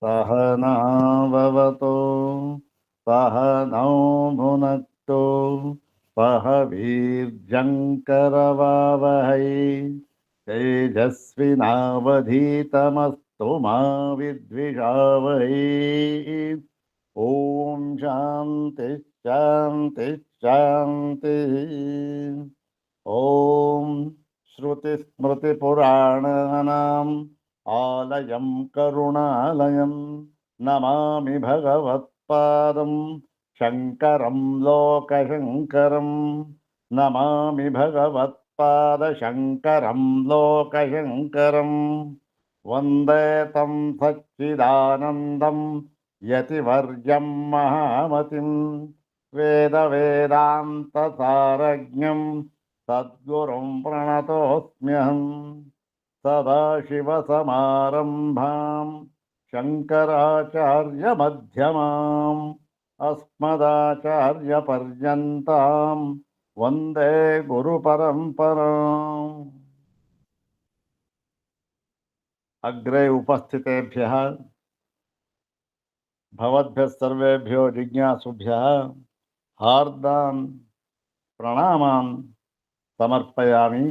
सहनाववतो सहनौ भुनक्तु सह वीर्यङ्करवावहै तेजस्विनावधीतमस्तु मा विद्विषावहै। ॐ शान्ति शान्ति शान्तिः। ॐ श्रुतिस्मृतिपुराणानाम् आलयं करुणालयं नमामि भगवत्पादं शङ्करं लोकशङ्करं नमामि भगवत्पादशङ्करं लोकशङ्करं वन्दे तं सच्चिदानन्दं यतिवर्यं महामतिं वेदवेदान्तसारज्ञं सद्गुरुं प्रणतोऽस्म्यहम् सदाशिवसमारम्भाम् शङ्कराचार्यमध्यमाम् अस्मदाचार्यपर्यन्ताम् वन्दे गुरुपरम्पराम्। अग्रे उपस्थितेभ्यः भवद्भ्यः सर्वेभ्यो जिज्ञासुभ्यः हार्दान् प्रणामान् समर्पयामि।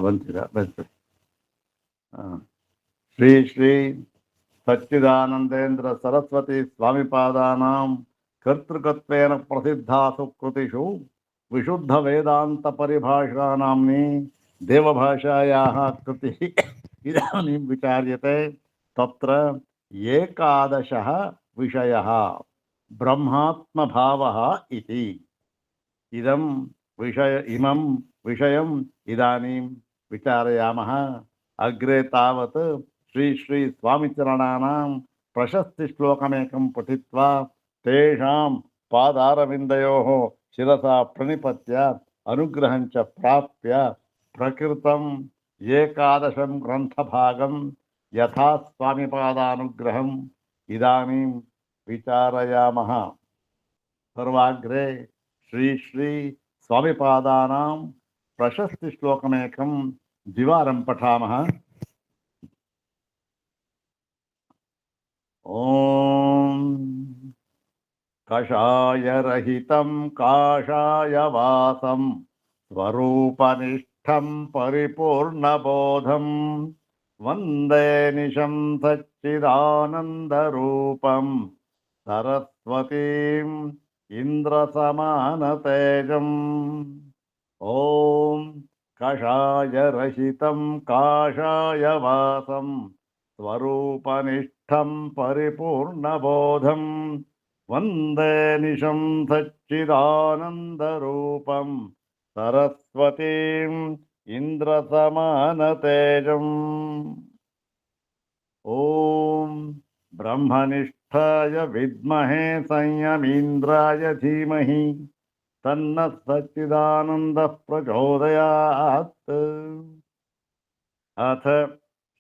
ಬಂತೀರಾ ಬಂತು. ಶ್ರೀ ಶ್ರೀ ಸಚ್ಚಿದಾನಂದೇಂದ್ರ ಸರಸ್ವತಿ ಸ್ವಾಮಿಪಾದಾನಾಂ ಕರ್ತೃಕತ್ವೇನ ಪ್ರಸಿದ್ಧಾಸು ಕೃತಿಷು ವಿಶುದ್ಧ ವೇದಾಂತ ಪರಿಭಾಷಾ ನಾಮ್ನಿ ದೇವಭಾಷಾಯಾः ಕೃತಿः ಇದಾनीं ವಿಚಾರ್ಯತೆ. ತತ್ರ ಏಕಾದಶಃ ವಿಷಯः ಬ್ರಹ್ಮಾತ್ಮಭಾವः ಇತಿ. इमं विषयम् इदानीं विचारयामः. अग्रे तावत् श्री श्री स्वामिचरणानां प्रशस्तिश्लोकमेकं पठित्वा तेषां पादारविन्दयोः शिरसा प्रणिपत्य अनुग्रहं च प्राप्य प्रकृतम् एकादशं ग्रन्थभागं यथा स्वामिपादानुग्रहम् इदानीं विचारयामः. सर्वाग्रे श्री श्री स्वामिपादानां प्रशस्तिश्लोकमेकं द्विवारं पठामः. ॐ कषायरहितं काषायवासं स्वरूपनिष्ठं परिपूर्णबोधं वन्दे निशं सच्चिदानन्दरूपं सरस्वतीम् इंद्रसमानतेजम्. ॐ कषायरहितं काषायवासं स्वरूपनिष्ठं परिपूर्णबोधं वन्दे निशं सच्चिदानन्दरूपं सरस्वतीम् इंद्रसमानतेजम्. ॐ ब्रह्मनिष्ठाय विद्महे संयमीन्द्राय धीमहि तन्नः सच्चिदानन्दः प्रचोदयात्. अथ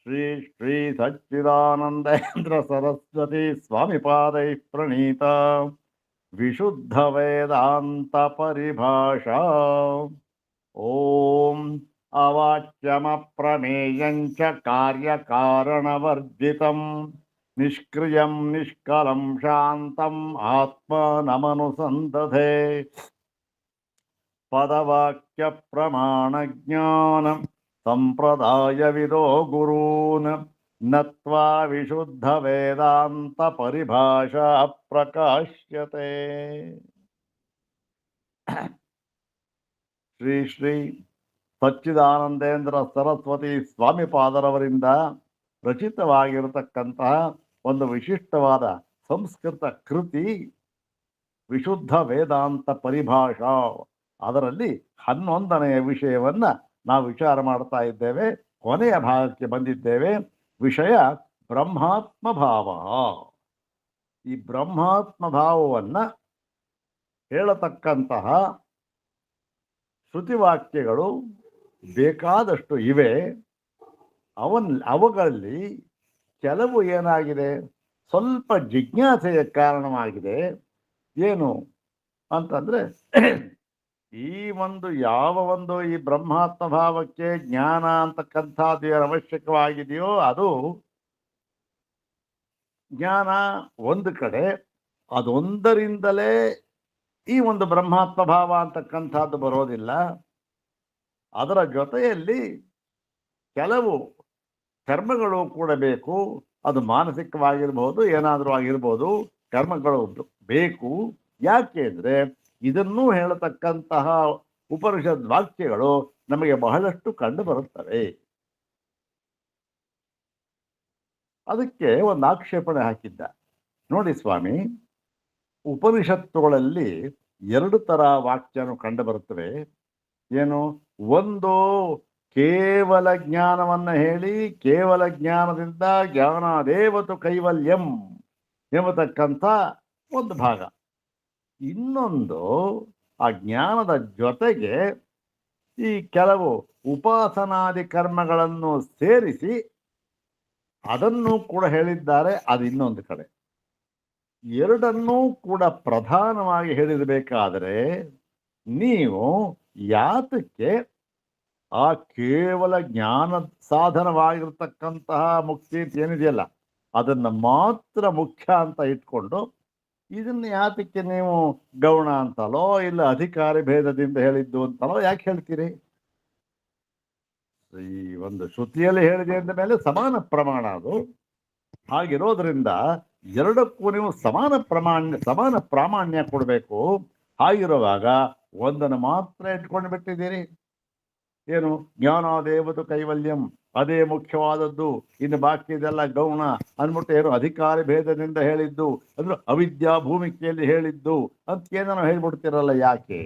श्री श्री सच्चिदानन्देन्द्र सरस्वती स्वामिपादैः प्रणीता विशुद्ध वेदांत परिभाषा. ॐ अवाच्यमप्रमेयं च कार्यकारणवर्जितं निष्क्रियं निष्कलं शान्तम् आत्मानमनुसन्दधे पदवाक्यप्रमाणज्ञानं सम्प्रदायविदो गुरून् नत्वा विशुद्ध वेदांत परिभाषा प्रकाश्यते. ಶ್ರೀ ಶ್ರೀ ಸಚ್ಚಿದಾನಂದೇಂದ್ರ ಸರಸ್ವತಿ ಸ್ವಾಮಿಪಾದರವರಿಂದ ರಚಿತವಾಗಿರತಕ್ಕಂತಹ ಒಂದು ವಿಶಿಷ್ಟವಾದ ಸಂಸ್ಕೃತ ಕೃತಿ ವಿಶುದ್ಧ ವೇದಾಂತ ಪರಿಭಾಷಾ. ಅದರಲ್ಲಿ 11ನೆಯ ವಿಷಯವನ್ನ ನಾವು ವಿಚಾರ ಮಾಡ್ತಾ ಇದ್ದೇವೆ. ಕೊನೆಯ ಭಾಗಕ್ಕೆ ಬಂದಿದ್ದೇವೆ. ವಿಷಯ ಬ್ರಹ್ಮಾತ್ಮ ಭಾವ. ಈ ಬ್ರಹ್ಮಾತ್ಮ ಭಾವವನ್ನು ಹೇಳತಕ್ಕಂತಹ ಶ್ರುತಿವಾಕ್ಯಗಳು ಬೇಕಾದಷ್ಟು ಇವೆ. ಅವುಗಳಲ್ಲಿ ಕೆಲವು ಏನಾಗಿದೆ, ಸ್ವಲ್ಪ ಜಿಜ್ಞಾಸೆಯ ಕಾರಣವಾಗಿದೆ. ಏನು ಅಂತಂದ್ರೆ, ಈ ಈ ಬ್ರಹ್ಮಾತ್ಮ ಭಾವಕ್ಕೆ ಜ್ಞಾನ ಅಂತಕ್ಕಂಥದ್ದು ಏನು ಅವಶ್ಯಕವಾಗಿದೆಯೋ ಅದು ಜ್ಞಾನ ಒಂದು ಕಡೆ, ಅದೊಂದರಿಂದಲೇ ಈ ಬ್ರಹ್ಮಾತ್ಮ ಭಾವ ಅಂತಕ್ಕಂಥದ್ದು ಬರೋದಿಲ್ಲ. ಅದರ ಜೊತೆಯಲ್ಲಿ ಕೆಲವು ಕರ್ಮಗಳು ಕೂಡ ಬೇಕು. ಅದು ಮಾನಸಿಕವಾಗಿರ್ಬೋದು, ಏನಾದರೂ ಆಗಿರ್ಬೋದು, ಕರ್ಮಗಳು ಬೇಕು. ಯಾಕೆ ಅಂದರೆ ಇದನ್ನೂ ಹೇಳತಕ್ಕಂತಹ ಉಪನಿಷದ್ ವಾಕ್ಯಗಳು ನಮಗೆ ಬಹಳಷ್ಟು ಕಂಡು ಬರುತ್ತವೆ. ಅದಕ್ಕೆ ಒಂದು ಆಕ್ಷೇಪಣೆ ಹಾಕಿದ್ದ. ನೋಡಿ ಸ್ವಾಮಿ, ಉಪನಿಷತ್ತುಗಳಲ್ಲಿ ಎರಡು ತರ ವಾಕ್ಯನು ಕಂಡು ಬರುತ್ತವೆ. ಏನು, ಒಂದು ಕೇವಲ ಜ್ಞಾನವನ್ನ ಹೇಳಿ ಕೇವಲ ಜ್ಞಾನದಿಂದ ಜ್ಞಾನಾದೇವತು ಕೈವಲ್ಯಂ ಎಂಬತಕ್ಕಂಥ ಒಂದು ಭಾಗ. ಇನ್ನೊಂದು ಆ ಜ್ಞಾನದ ಜೊತೆಗೆ ಈ ಕೆಲವು ಉಪಾಸನಾದಿ ಕರ್ಮಗಳನ್ನು ಸೇರಿಸಿ ಅದನ್ನು ಕೂಡ ಹೇಳಿದ್ದಾರೆ. ಅದು ಇನ್ನೊಂದು ಕಡೆ. ಎರಡನ್ನೂ ಕೂಡ ಪ್ರಧಾನವಾಗಿ ಹೇಳಿರಬೇಕಾದರೆ ನೀವು ಯಾತಕ್ಕೆ ಆ ಕೇವಲ ಜ್ಞಾನ ಸಾಧನವಾಗಿರ್ತಕ್ಕಂತಹ ಮುಕ್ತಿ ಅಂತ ಏನಿದೆಯಲ್ಲ ಅದನ್ನು ಮಾತ್ರ ಮುಖ್ಯ ಅಂತ ಇಟ್ಕೊಂಡು ಇದನ್ನು ಯಾತಕ್ಕೆ ನೀವು ಗೌಣ ಅಂತಲೋ ಇಲ್ಲ ಅಧಿಕಾರಿ ಭೇದದಿಂದ ಹೇಳಿದ್ದು ಅಂತಲೋ ಯಾಕೆ ಹೇಳ್ತೀರಿ? ಈ ಒಂದು ಶ್ರುತಿಯಲ್ಲಿ ಹೇಳಿದೆ ಅಂದ ಮೇಲೆ ಸಮಾನ ಪ್ರಮಾಣ ಅದು. ಹಾಗಿರೋದ್ರಿಂದ ಎರಡಕ್ಕೂ ನೀವು ಸಮಾನ ಪ್ರಾಮಾಣ್ಯ ಕೊಡಬೇಕು. ಹಾಗಿರುವಾಗ ಒಂದನ್ನು ಮಾತ್ರ ಇಟ್ಕೊಂಡು ಬಿಟ್ಟಿದ್ದೀರಿ. ಏನು, ಜ್ಞಾನಾದೇವತು ಕೈವಲ್ಯಂ ಅದೇ ಮುಖ್ಯವಾದದ್ದು, ಇನ್ನು ಬಾಕಿ ಇದೆಲ್ಲ ಗೌಣ ಅಂದ್ಬಿಟ್ಟು ಏನು ಅಧಿಕಾರಿ ಭೇದದಿಂದ ಹೇಳಿದ್ದು ಅಂದ್ರೆ ಅವಿದ್ಯಾ ಭೂಮಿಕೆಯಲ್ಲಿ ಹೇಳಿದ್ದು ಅಂತ ಏನೋ ಹೇಳ್ಬಿಡ್ತಿರಲ್ಲ. ಯಾಕೆ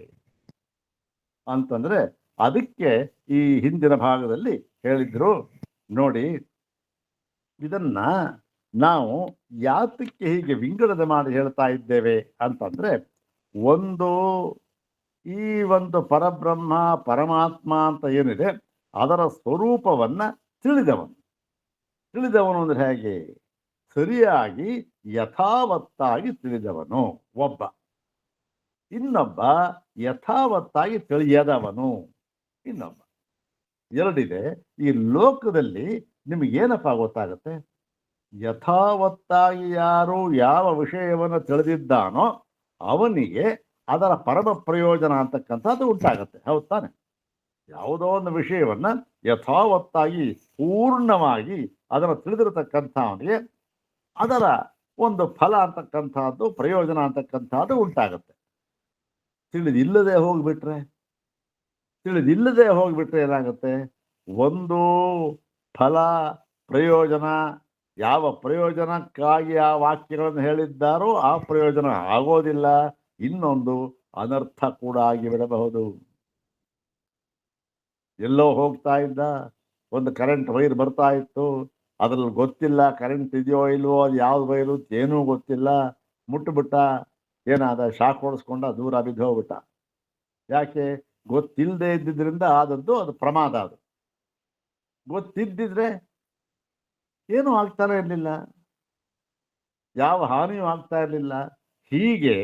ಅಂತಂದ್ರೆ ಅದಕ್ಕೆ ಈ ಹಿಂದಿನ ಭಾಗದಲ್ಲಿ ಹೇಳಿದ್ರು ನೋಡಿ, ಇದನ್ನ ನಾವು ಯಾತಕ್ಕೆ ಹೀಗೆ ವಿಂಗಡಣೆ ಮಾಡಿ ಹೇಳ್ತಾ ಇದ್ದೇವೆ ಅಂತಂದ್ರೆ, ಒಂದು ಈ ಪರಬ್ರಹ್ಮ ಪರಮಾತ್ಮ ಅಂತ ಏನಿದೆ ಅದರ ಸ್ವರೂಪವನ್ನ ತಿಳಿದವನು ಅಂದ್ರೆ ಹೇಗೆ? ಸರಿಯಾಗಿ ಯಥಾವತ್ತಾಗಿ ತಿಳಿದವನು ಒಬ್ಬ. ಇನ್ನೊಬ್ಬ ಯಥಾವತ್ತಾಗಿ ತಿಳಿಯದವನು ಇನ್ನೊಬ್ಬ. ಎರಡಿದೆ. ಈ ಲೋಕದಲ್ಲಿ ನಿಮಗೇನಪ್ಪ ಗೊತ್ತಾಗುತ್ತೆ? ಯಥಾವತ್ತಾಗಿ ಯಾರು ಯಾವ ವಿಷಯವನ್ನು ತಿಳಿದಿದ್ದಾನೋ ಅವನಿಗೆ ಅದರ ಪರಮ ಪ್ರಯೋಜನ ಅಂತಕ್ಕಂಥದ್ದು ಉಂಟಾಗತ್ತೆ. ಹೌದು ತಾನೆ? ಯಾವುದೋ ಒಂದು ವಿಷಯವನ್ನ ಯಥಾವತ್ತಾಗಿ ಪೂರ್ಣವಾಗಿ ಅದನ್ನು ತಿಳಿದಿರತಕ್ಕಂಥವನಿಗೆ ಅದರ ಒಂದು ಫಲ ಅಂತಕ್ಕಂಥದ್ದು ಪ್ರಯೋಜನ ಅಂತಕ್ಕಂಥದ್ದು ಉಂಟಾಗತ್ತೆ. ತಿಳಿದಿಲ್ಲದೆ ಹೋಗ್ಬಿಟ್ರೆ ಏನಾಗುತ್ತೆ? ಒಂದು ಫಲ ಪ್ರಯೋಜನ, ಯಾವ ಪ್ರಯೋಜನಕ್ಕಾಗಿ ಆ ವಾಕ್ಯಗಳನ್ನು ಹೇಳಿದ್ದಾರೋ ಆ ಪ್ರಯೋಜನ ಆಗೋದಿಲ್ಲ. ಇನ್ನೊಂದು ಅನರ್ಥ ಕೂಡ ಆಗಿಬಿಡಬಹುದು. ಎಲ್ಲೋ ಹೋಗ್ತಾ ಇದ್ದ, ಒಂದು ಕರೆಂಟ್ ವೈರ್ ಬರ್ತಾ ಇತ್ತು, ಅದ್ರಲ್ಲಿ ಗೊತ್ತಿಲ್ಲ ಕರೆಂಟ್ ಇದೆಯೋ ಇಲ್ವೋ, ಅದು ಯಾವ್ದು ವೈರು ಏನೂ ಗೊತ್ತಿಲ್ಲ, ಮುಟ್ಟುಬಿಟ್ಟ, ಏನಾದ ಶಾಕ್ ಹೊಡಿಸ್ಕೊಂಡ, ದೂರ ಬಿದ್ದು ಹೋಗ್ಬಿಟ್ಟ. ಯಾಕೆ? ಗೊತ್ತಿಲ್ಲದೆ ಇದ್ದಿದ್ರಿಂದ ಆದದ್ದು, ಅದು ಪ್ರಮಾದ. ಅದು ಗೊತ್ತಿದ್ದಿದ್ರೆ ಏನೂ ಆಗ್ತಾನೆ ಇರಲಿಲ್ಲ, ಯಾವ ಹಾನಿಯೂ ಆಗ್ತಾ ಇರಲಿಲ್ಲ. ಹೀಗೆ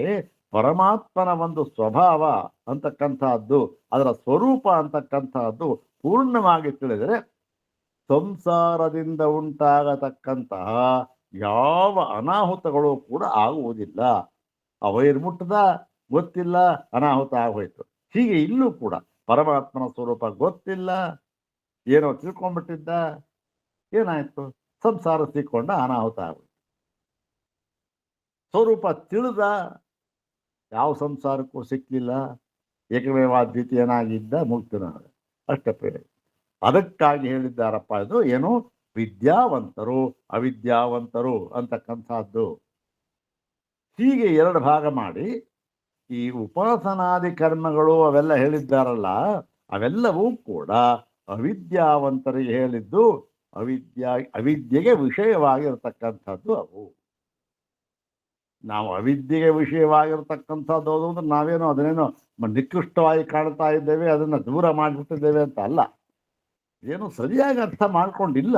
ಪರಮಾತ್ಮನ ಒಂದು ಸ್ವಭಾವ ಅಂತಕ್ಕಂಥದ್ದು, ಅದರ ಸ್ವರೂಪ ಅಂತಕ್ಕಂಥದ್ದು ಪೂರ್ಣವಾಗಿ ತಿಳಿದರೆ ಸಂಸಾರದಿಂದ ಉಂಟಾಗತಕ್ಕಂತಹ ಯಾವ ಅನಾಹುತಗಳು ಕೂಡ ಆಗುವುದಿಲ್ಲ. ಅವೈರ್ ಮುಟ್ಟದ ಗೊತ್ತಿಲ್ಲ, ಅನಾಹುತ ಆಗೋಯ್ತು. ಹೀಗೆ ಇಲ್ಲೂ ಕೂಡ ಪರಮಾತ್ಮನ ಸ್ವರೂಪ ಗೊತ್ತಿಲ್ಲ, ಏನೋ ತಿಳ್ಕೊಂಡ್ಬಿಟ್ಟಿದ್ದ, ಏನಾಯ್ತು? ಸಂಸಾರ ಸಿಕ್ಕೊಂಡ, ಅನಾಹುತ ಆಗೋಯ್ತು. ಸ್ವರೂಪ ತಿಳಿದ, ಯಾವ ಸಂಸಾರಕ್ಕೂ ಸಿಕ್ಕಲಿಲ್ಲ, ಏಕಮೇವಾದ್ವಿತೀಯನಾಗಿದ್ದ, ಮುಕ್ತನಾದ. ಅಷ್ಟೇ ಪ್ರೇರೆ. ಅದಕ್ಕಾಗಿ ಹೇಳಿದ್ದಾರಪ್ಪ, ಇದು ಏನು, ವಿದ್ಯಾವಂತರು ಅವಿದ್ಯಾವಂತರು ಅಂತಕ್ಕಂಥದ್ದು. ಹೀಗೆ ಎರಡು ಭಾಗ ಮಾಡಿ ಈ ಉಪಾಸನಾದಿ ಕರ್ಮಗಳು ಅವೆಲ್ಲ ಹೇಳಿದ್ದಾರಲ್ಲ, ಅವೆಲ್ಲವೂ ಕೂಡ ಅವಿದ್ಯಾವಂತರಿಗೆ ಹೇಳಿದ್ದು. ಅವಿದ್ಯೆಗೆ ವಿಷಯವಾಗಿರ್ತಕ್ಕಂಥದ್ದು ಅವು. ನಾವು ಅವಿದ್ಯೆಗೆ ವಿಷಯವಾಗಿರ್ತಕ್ಕಂಥದ್ದು ಅಂದ್ರೆ ನಾವೇನೋ ಅದನ್ನೇನೋ ನಿಕೃಷ್ಟವಾಗಿ ಕಾಣ್ತಾ ಇದ್ದೇವೆ, ಅದನ್ನು ದೂರ ಮಾಡಿಬಿಟ್ಟಿದ್ದೇವೆ ಅಂತ ಅಲ್ಲ. ಏನು ಸರಿಯಾಗಿ ಅರ್ಥ ಮಾಡ್ಕೊಂಡಿಲ್ಲ,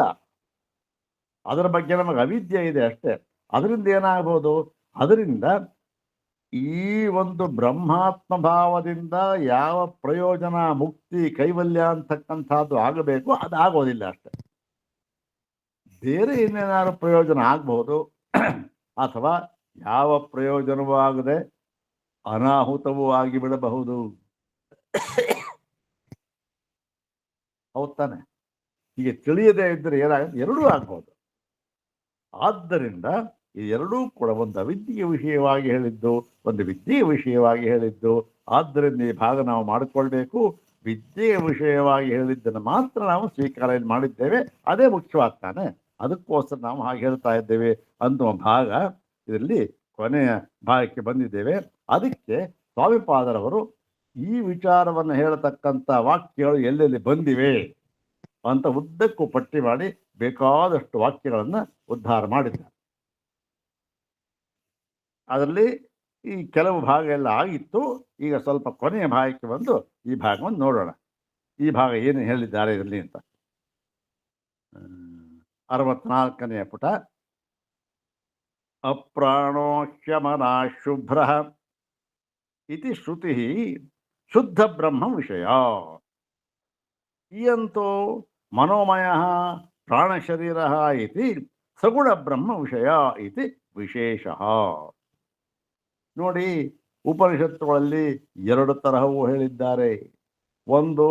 ಅದರ ಬಗ್ಗೆ ನಮಗೆ ಅವಿದ್ಯೆ ಇದೆ ಅಷ್ಟೇ. ಅದರಿಂದ ಏನಾಗ್ಬೋದು, ಅದರಿಂದ ಈ ಒಂದು ಬ್ರಹ್ಮಾತ್ಮ ಭಾವದಿಂದ ಯಾವ ಪ್ರಯೋಜನ, ಮುಕ್ತಿ, ಕೈವಲ್ಯ ಅಂತಕ್ಕಂಥದ್ದು ಆಗಬೇಕು, ಅದು ಆಗೋದಿಲ್ಲ ಅಷ್ಟೆ. ಬೇರೆ ಇನ್ನೇನಾದ್ರು ಪ್ರಯೋಜನ ಆಗ್ಬಹುದು, ಅಥವಾ ಯಾವ ಪ್ರಯೋಜನವೂ ಆಗದೆ ಅನಾಹುತವೂ ಆಗಿಬಿಡಬಹುದು. ಹೌದ್ ತಾನೆ? ಹೀಗೆ ತಿಳಿಯದೇ ಇದ್ದರೆ ಏನಾಗುತ್ತೆ, ಎರಡೂ ಆಗ್ಬೋದು. ಆದ್ದರಿಂದ ಈ ಎರಡೂ ಕೂಡ ಒಂದು ಅವಿದ್ಯೆಯ ವಿಷಯವಾಗಿ ಹೇಳಿದ್ದು, ಒಂದು ವಿದ್ಯೆಯ ವಿಷಯವಾಗಿ ಹೇಳಿದ್ದು. ಆದ್ದರಿಂದ ಈ ಭಾಗ ನಾವು ಮಾಡಿಕೊಳ್ಬೇಕು. ವಿದ್ಯೆಯ ವಿಷಯವಾಗಿ ಹೇಳಿದ್ದನ್ನು ಮಾತ್ರ ನಾವು ಸ್ವೀಕಾರ ಮಾಡಿದ್ದೇವೆ, ಅದೇ ಮುಖ್ಯವಾಗ್ತಾನೆ. ಅದಕ್ಕೋಸ್ಕರ ನಾವು ಹಾಗೆ ಹೇಳ್ತಾ ಇದ್ದೇವೆ ಅನ್ನುವ ಭಾಗ ಇದರಲ್ಲಿ ಕೊನೆಯ ಭಾಗಕ್ಕೆ ಬಂದಿದ್ದೇವೆ. ಅದಕ್ಕೆ ಸ್ವಾಮಿಪಾದರವರು ಈ ವಿಚಾರವನ್ನು ಹೇಳತಕ್ಕಂಥ ವಾಕ್ಯಗಳು ಎಲ್ಲೆಲ್ಲಿ ಬಂದಿವೆ ಅಂತ ಉದ್ದಕ್ಕೂ ಪಟ್ಟಿ ಮಾಡಿ ಬೇಕಾದಷ್ಟು ವಾಕ್ಯಗಳನ್ನು ಉದ್ಧಾರ ಮಾಡಿದ್ದಾರೆ. ಅದರಲ್ಲಿ ಈ ಕೆಲವು ಭಾಗ ಎಲ್ಲ ಆಗಿತ್ತು. ಈಗ ಸ್ವಲ್ಪ ಕೊನೆಯ ಭಾಗಕ್ಕೆ ಬಂದು ಈ ಭಾಗವನ್ನು ನೋಡೋಣ. ಈ ಭಾಗ ಏನು ಹೇಳಿದ್ದಾರೆ ಇದರಲ್ಲಿ ಅಂತ. 64ನೇ ಪುಟ. ಅಪ್ರಾಣೋಹ್ಯಮನಾ ಶುಭ್ರ ಇತಿ ಶ್ರುತಿ ಶುದ್ಧ ಬ್ರಹ್ಮ ವಿಷಯ. ಇಯಂತೋ ಮನೋಮಯ ಪ್ರಾಣಶರೀರ ಇತಿ ಸಗುಣ ಬ್ರಹ್ಮ ವಿಷಯ ಇತಿ ವಿಶೇಷ. ನೋಡಿ, ಉಪನಿಷತ್ತುಗಳಲ್ಲಿ ಎರಡು ತರಹವೂ ಹೇಳಿದ್ದಾರೆ. ಒಂದು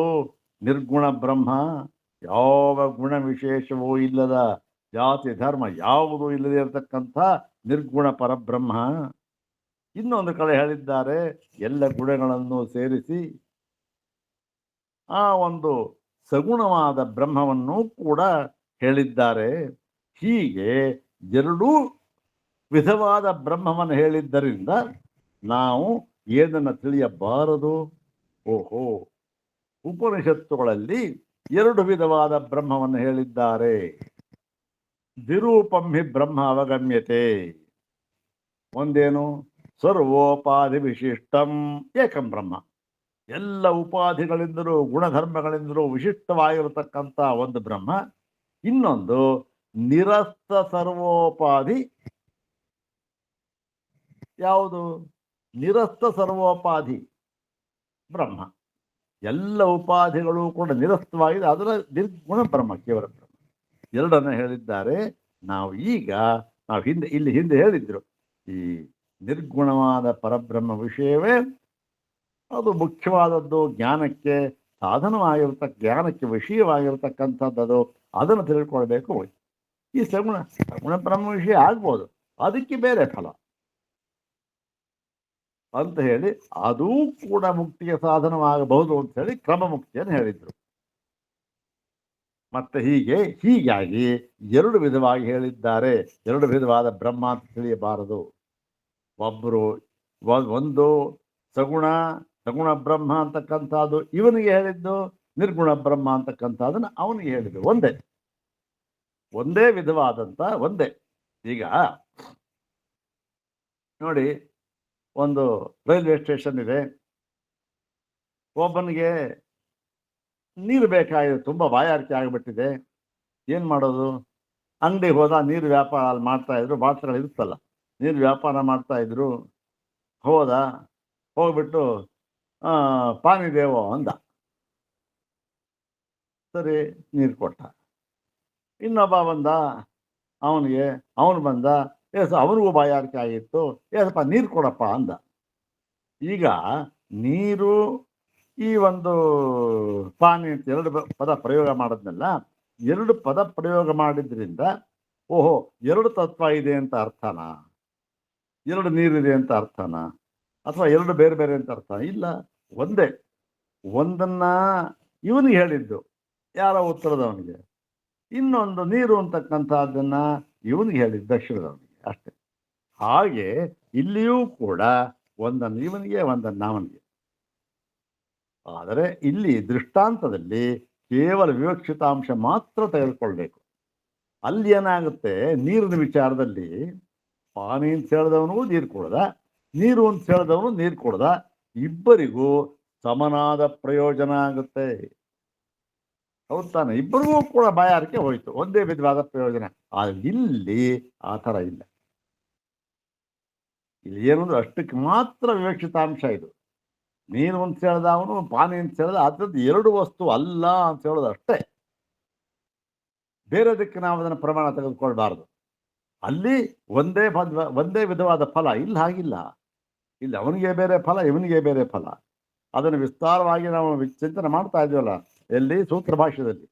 ನಿರ್ಗುಣ ಬ್ರಹ್ಮ, ಯಾವ ಗುಣ ವಿಶೇಷವೂ ಇಲ್ಲದ, ಜಾತಿ ಧರ್ಮ ಯಾವುದೂ ಇಲ್ಲದೆ ಇರತಕ್ಕಂಥ ನಿರ್ಗುಣ ಪರಬ್ರಹ್ಮ. ಇನ್ನೊಂದು ಕಡೆ ಹೇಳಿದ್ದಾರೆ, ಎಲ್ಲ ಗುಣಗಳನ್ನು ಸೇರಿಸಿ ಆ ಒಂದು ಸಗುಣವಾದ ಬ್ರಹ್ಮವನ್ನು ಕೂಡ ಹೇಳಿದ್ದಾರೆ. ಹೀಗೆ ಎರಡೂ ವಿಧವಾದ ಬ್ರಹ್ಮವನ್ನು ಹೇಳಿದ್ದರಿಂದ ನಾವು ಏನನ್ನು ತಿಳಿಯಬಾರದು. ಓಹೋ, ಉಪನಿಷತ್ತುಗಳಲ್ಲಿ ಎರಡು ವಿಧವಾದ ಬ್ರಹ್ಮವನ್ನು ಹೇಳಿದ್ದಾರೆ. ದ್ವಿರೂಪಂ ಹಿ ಬ್ರಹ್ಮ ಅವಗಮ್ಯತೆ. ಒಂದೇನು, ಸರ್ವೋಪಾಧಿ ವಿಶಿಷ್ಟಂ ಏಕಂ ಬ್ರಹ್ಮ. ಎಲ್ಲ ಉಪಾಧಿಗಳಿಂದಲೂ ಗುಣಧರ್ಮಗಳಿಂದಲೂ ವಿಶಿಷ್ಟವಾಗಿರತಕ್ಕಂಥ ಒಂದು ಬ್ರಹ್ಮ. ಇನ್ನೊಂದು ನಿರಸ್ತ ಸರ್ವೋಪಾಧಿ. ಯಾವುದು? ನಿರಸ್ತ ಸರ್ವೋಪಾಧಿ ಬ್ರಹ್ಮ. ಎಲ್ಲ ಉಪಾಧಿಗಳು ಕೂಡ ನಿರಸ್ತವಾಗಿದೆ, ಅದರ ನಿರ್ಗುಣ ಬ್ರಹ್ಮ, ಕೇವಲ ಬ್ರಹ್ಮ. ಎರಡನ್ನು ಹೇಳಿದ್ದಾರೆ. ನಾವು ಹಿಂದೆ ಹೇಳಿದ್ರು, ಈ ನಿರ್ಗುಣವಾದ ಪರಬ್ರಹ್ಮ ವಿಷಯವೇ ಅದು ಮುಖ್ಯವಾದದ್ದು, ಜ್ಞಾನಕ್ಕೆ ಜ್ಞಾನಕ್ಕೆ ವಿಷಯವಾಗಿರ್ತಕ್ಕಂಥದ್ದು. ಅದನ್ನು ತಿಳ್ಕೊಳ್ಬೇಕು. ಈ ಸಗುಣ ಬ್ರಹ್ಮ ವಿಷಯ ಆಗ್ಬೋದು, ಅದಕ್ಕೆ ಬೇರೆ ಫಲ ಅಂತ ಹೇಳಿ ಅದೂ ಕೂಡ ಮುಕ್ತಿಗೆ ಸಾಧನವಾಗಬಹುದು ಅಂತ ಹೇಳಿ ಕ್ರಮ ಮುಕ್ತಿಯನ್ನು ಹೇಳಿದ್ರು. ಮತ್ತೆ ಹೀಗಾಗಿ ಎರಡು ವಿಧವಾಗಿ ಹೇಳಿದ್ದಾರೆ. ಎರಡು ವಿಧವಾದ ಬ್ರಹ್ಮ ಅಂತ ತಿಳಿಯಬಾರದು. ಒಂದು ಸಗುಣ ಬ್ರಹ್ಮ ಅಂತಕ್ಕಂಥದ್ದು ಇವನಿಗೆ ಹೇಳಿದ್ದು, ನಿರ್ಗುಣ ಬ್ರಹ್ಮ ಅಂತಕ್ಕಂಥದ್ದನ್ನು ಅವನಿಗೆ ಹೇಳಿದ್ದು. ಒಂದೇ ವಿಧವಾದಂಥ ಒಂದೇ. ಈಗ ನೋಡಿ, ಒಂದು ರೈಲ್ವೆ ಸ್ಟೇಷನ್ ಇದೆ. ಒಬ್ಬನಿಗೆ ನೀರು ಬೇಕಾಗಿದೆ, ತುಂಬ ಬಾಯಾರಿಕೆ ಆಗಿಬಿಟ್ಟಿದೆ. ಏನು ಮಾಡೋದು? ಅಂಗಡಿಗೆ ಹೋದ, ನೀರು ವ್ಯಾಪಾರ ಅಲ್ಲಿ ಮಾಡ್ತಾಯಿದ್ರು, ಬಾಟ್ಲ್ಗಳು ಇರುತ್ತಲ್ಲ, ನೀರು ವ್ಯಾಪಾರ ಮಾಡ್ತಾಯಿದ್ರು. ಹೋಗ್ಬಿಟ್ಟು ಪಾನಿ ದೇವೋ ಅಂದ. ಸರಿ, ನೀರು ಕೊಟ್ಟ. ಇನ್ನೊಬ್ಬ ಬಂದ, ಅವನು ಬಂದ, ಅವನಿಗೂ ಬಾಯಾರಿಕೆ ಆಗಿತ್ತು. ಸ್ವಲ್ಪ ನೀರು ಕೊಡಪ್ಪ ಅಂದ. ಈಗ ನೀರು ಈ ಒಂದು ಪಾನಿ ಅಂತ ಎರಡು ಪದ ಪ್ರಯೋಗ ಮಾಡೋದ್ನಲ್ಲ, ಎರಡು ಪದ ಪ್ರಯೋಗ ಮಾಡಿದ್ರಿಂದ ಓಹೋ, ಎರಡು ತತ್ವ ಇದೆ ಅಂತ ಅರ್ಥನಾ? ಎರಡು ನೀರಿದೆ ಅಂತ ಅರ್ಥನಾ? ಅಥವಾ ಎರಡು ಬೇರೆ ಬೇರೆ ಅಂತ ಅರ್ಥ? ಇಲ್ಲ, ಒಂದೇ. ಒಂದನ್ನ ಇವನಿಗೆ ಹೇಳಿದ್ದು, ಯಾರ ಉತ್ತರದವನಿಗೆ. ಇನ್ನೊಂದು ನೀರು ಅಂತಕ್ಕಂಥದ್ದನ್ನ ಇವನಿಗೆ ಹೇಳಿದ್ದು, ದಕ್ಷಿಣದವನಿಗೆ. ಅಷ್ಟೇ. ಹಾಗೆ ಇಲ್ಲಿಯೂ ಕೂಡ ಒಂದನ್ನು ಇವನಿಗೆ, ಒಂದನ್ನು ಅವನಿಗೆ. ಆದರೆ ಇಲ್ಲಿ ದೃಷ್ಟಾಂತದಲ್ಲಿ ಕೇವಲ ವಿವಕ್ಷಿತಾಂಶ ಮಾತ್ರ ತೆಗೆದುಕೊಳ್ಬೇಕು. ಅಲ್ಲಿ ಏನಾಗುತ್ತೆ, ನೀರಿನ ವಿಚಾರದಲ್ಲಿ ಪಾನಿ ಅಂತ ಹೇಳಿದವನು ನೀರು ಕೊಡ್ದ, ನೀರು ಅಂತ ಹೇಳಿದವನು ನೀರು ಕೊಡ್ದ, ಇಬ್ಬರಿಗೂ ಸಮನಾದ ಪ್ರಯೋಜನ ಆಗುತ್ತೆ. ಹೌದು ತಾನೆ? ಇಬ್ಬರಿಗೂ ಕೂಡ ಬಾಯಾರಿಕೆ ಹೋಯ್ತು, ಒಂದೇ ವಿಧವಾದ ಪ್ರಯೋಜನ. ಆದ್ರೆ ಇಲ್ಲಿ ಆ ಥರ ಇಲ್ಲ. ಇಲ್ಲಿ ಏನಂದ್ರೆ ಅಷ್ಟಕ್ಕೆ ಮಾತ್ರ ವಿವಕ್ಷಿತಾಂಶ ಇದು. ನೀರು ಅಂತ ಹೇಳ್ದ ಅವನು, ಪಾನಿ ಅಂತ ಹೇಳ್ದ, ಅದ್ರದ್ದು ಎರಡು ವಸ್ತು ಅಲ್ಲ ಅಂತ ಹೇಳೋದು ಅಷ್ಟೇ. ಬೇರೆದಕ್ಕೆ ನಾವು ಅದನ್ನು ಪ್ರಮಾಣ ತೆಗೆದುಕೊಳ್ಬಾರ್ದು. ಅಲ್ಲಿ ಒಂದೇ ವಿಧವಾದ ಫಲ. ಇಲ್ಲಿ ಹಾಗಿಲ್ಲ. ಇಲ್ಲಿ ಅವನಿಗೆ ಬೇರೆ ಫಲ, ಇವನಿಗೆ ಬೇರೆ ಫಲ. ಅದನ್ನು ವಿಸ್ತಾರವಾಗಿ ನಾವು ಚಿಂತನೆ ಮಾಡ್ತಾ ಇದ್ದೀವಲ್ಲ ಎಲ್ಲಿ, ಸೂತ್ರ ಭಾಷ್ಯದಲ್ಲಿ.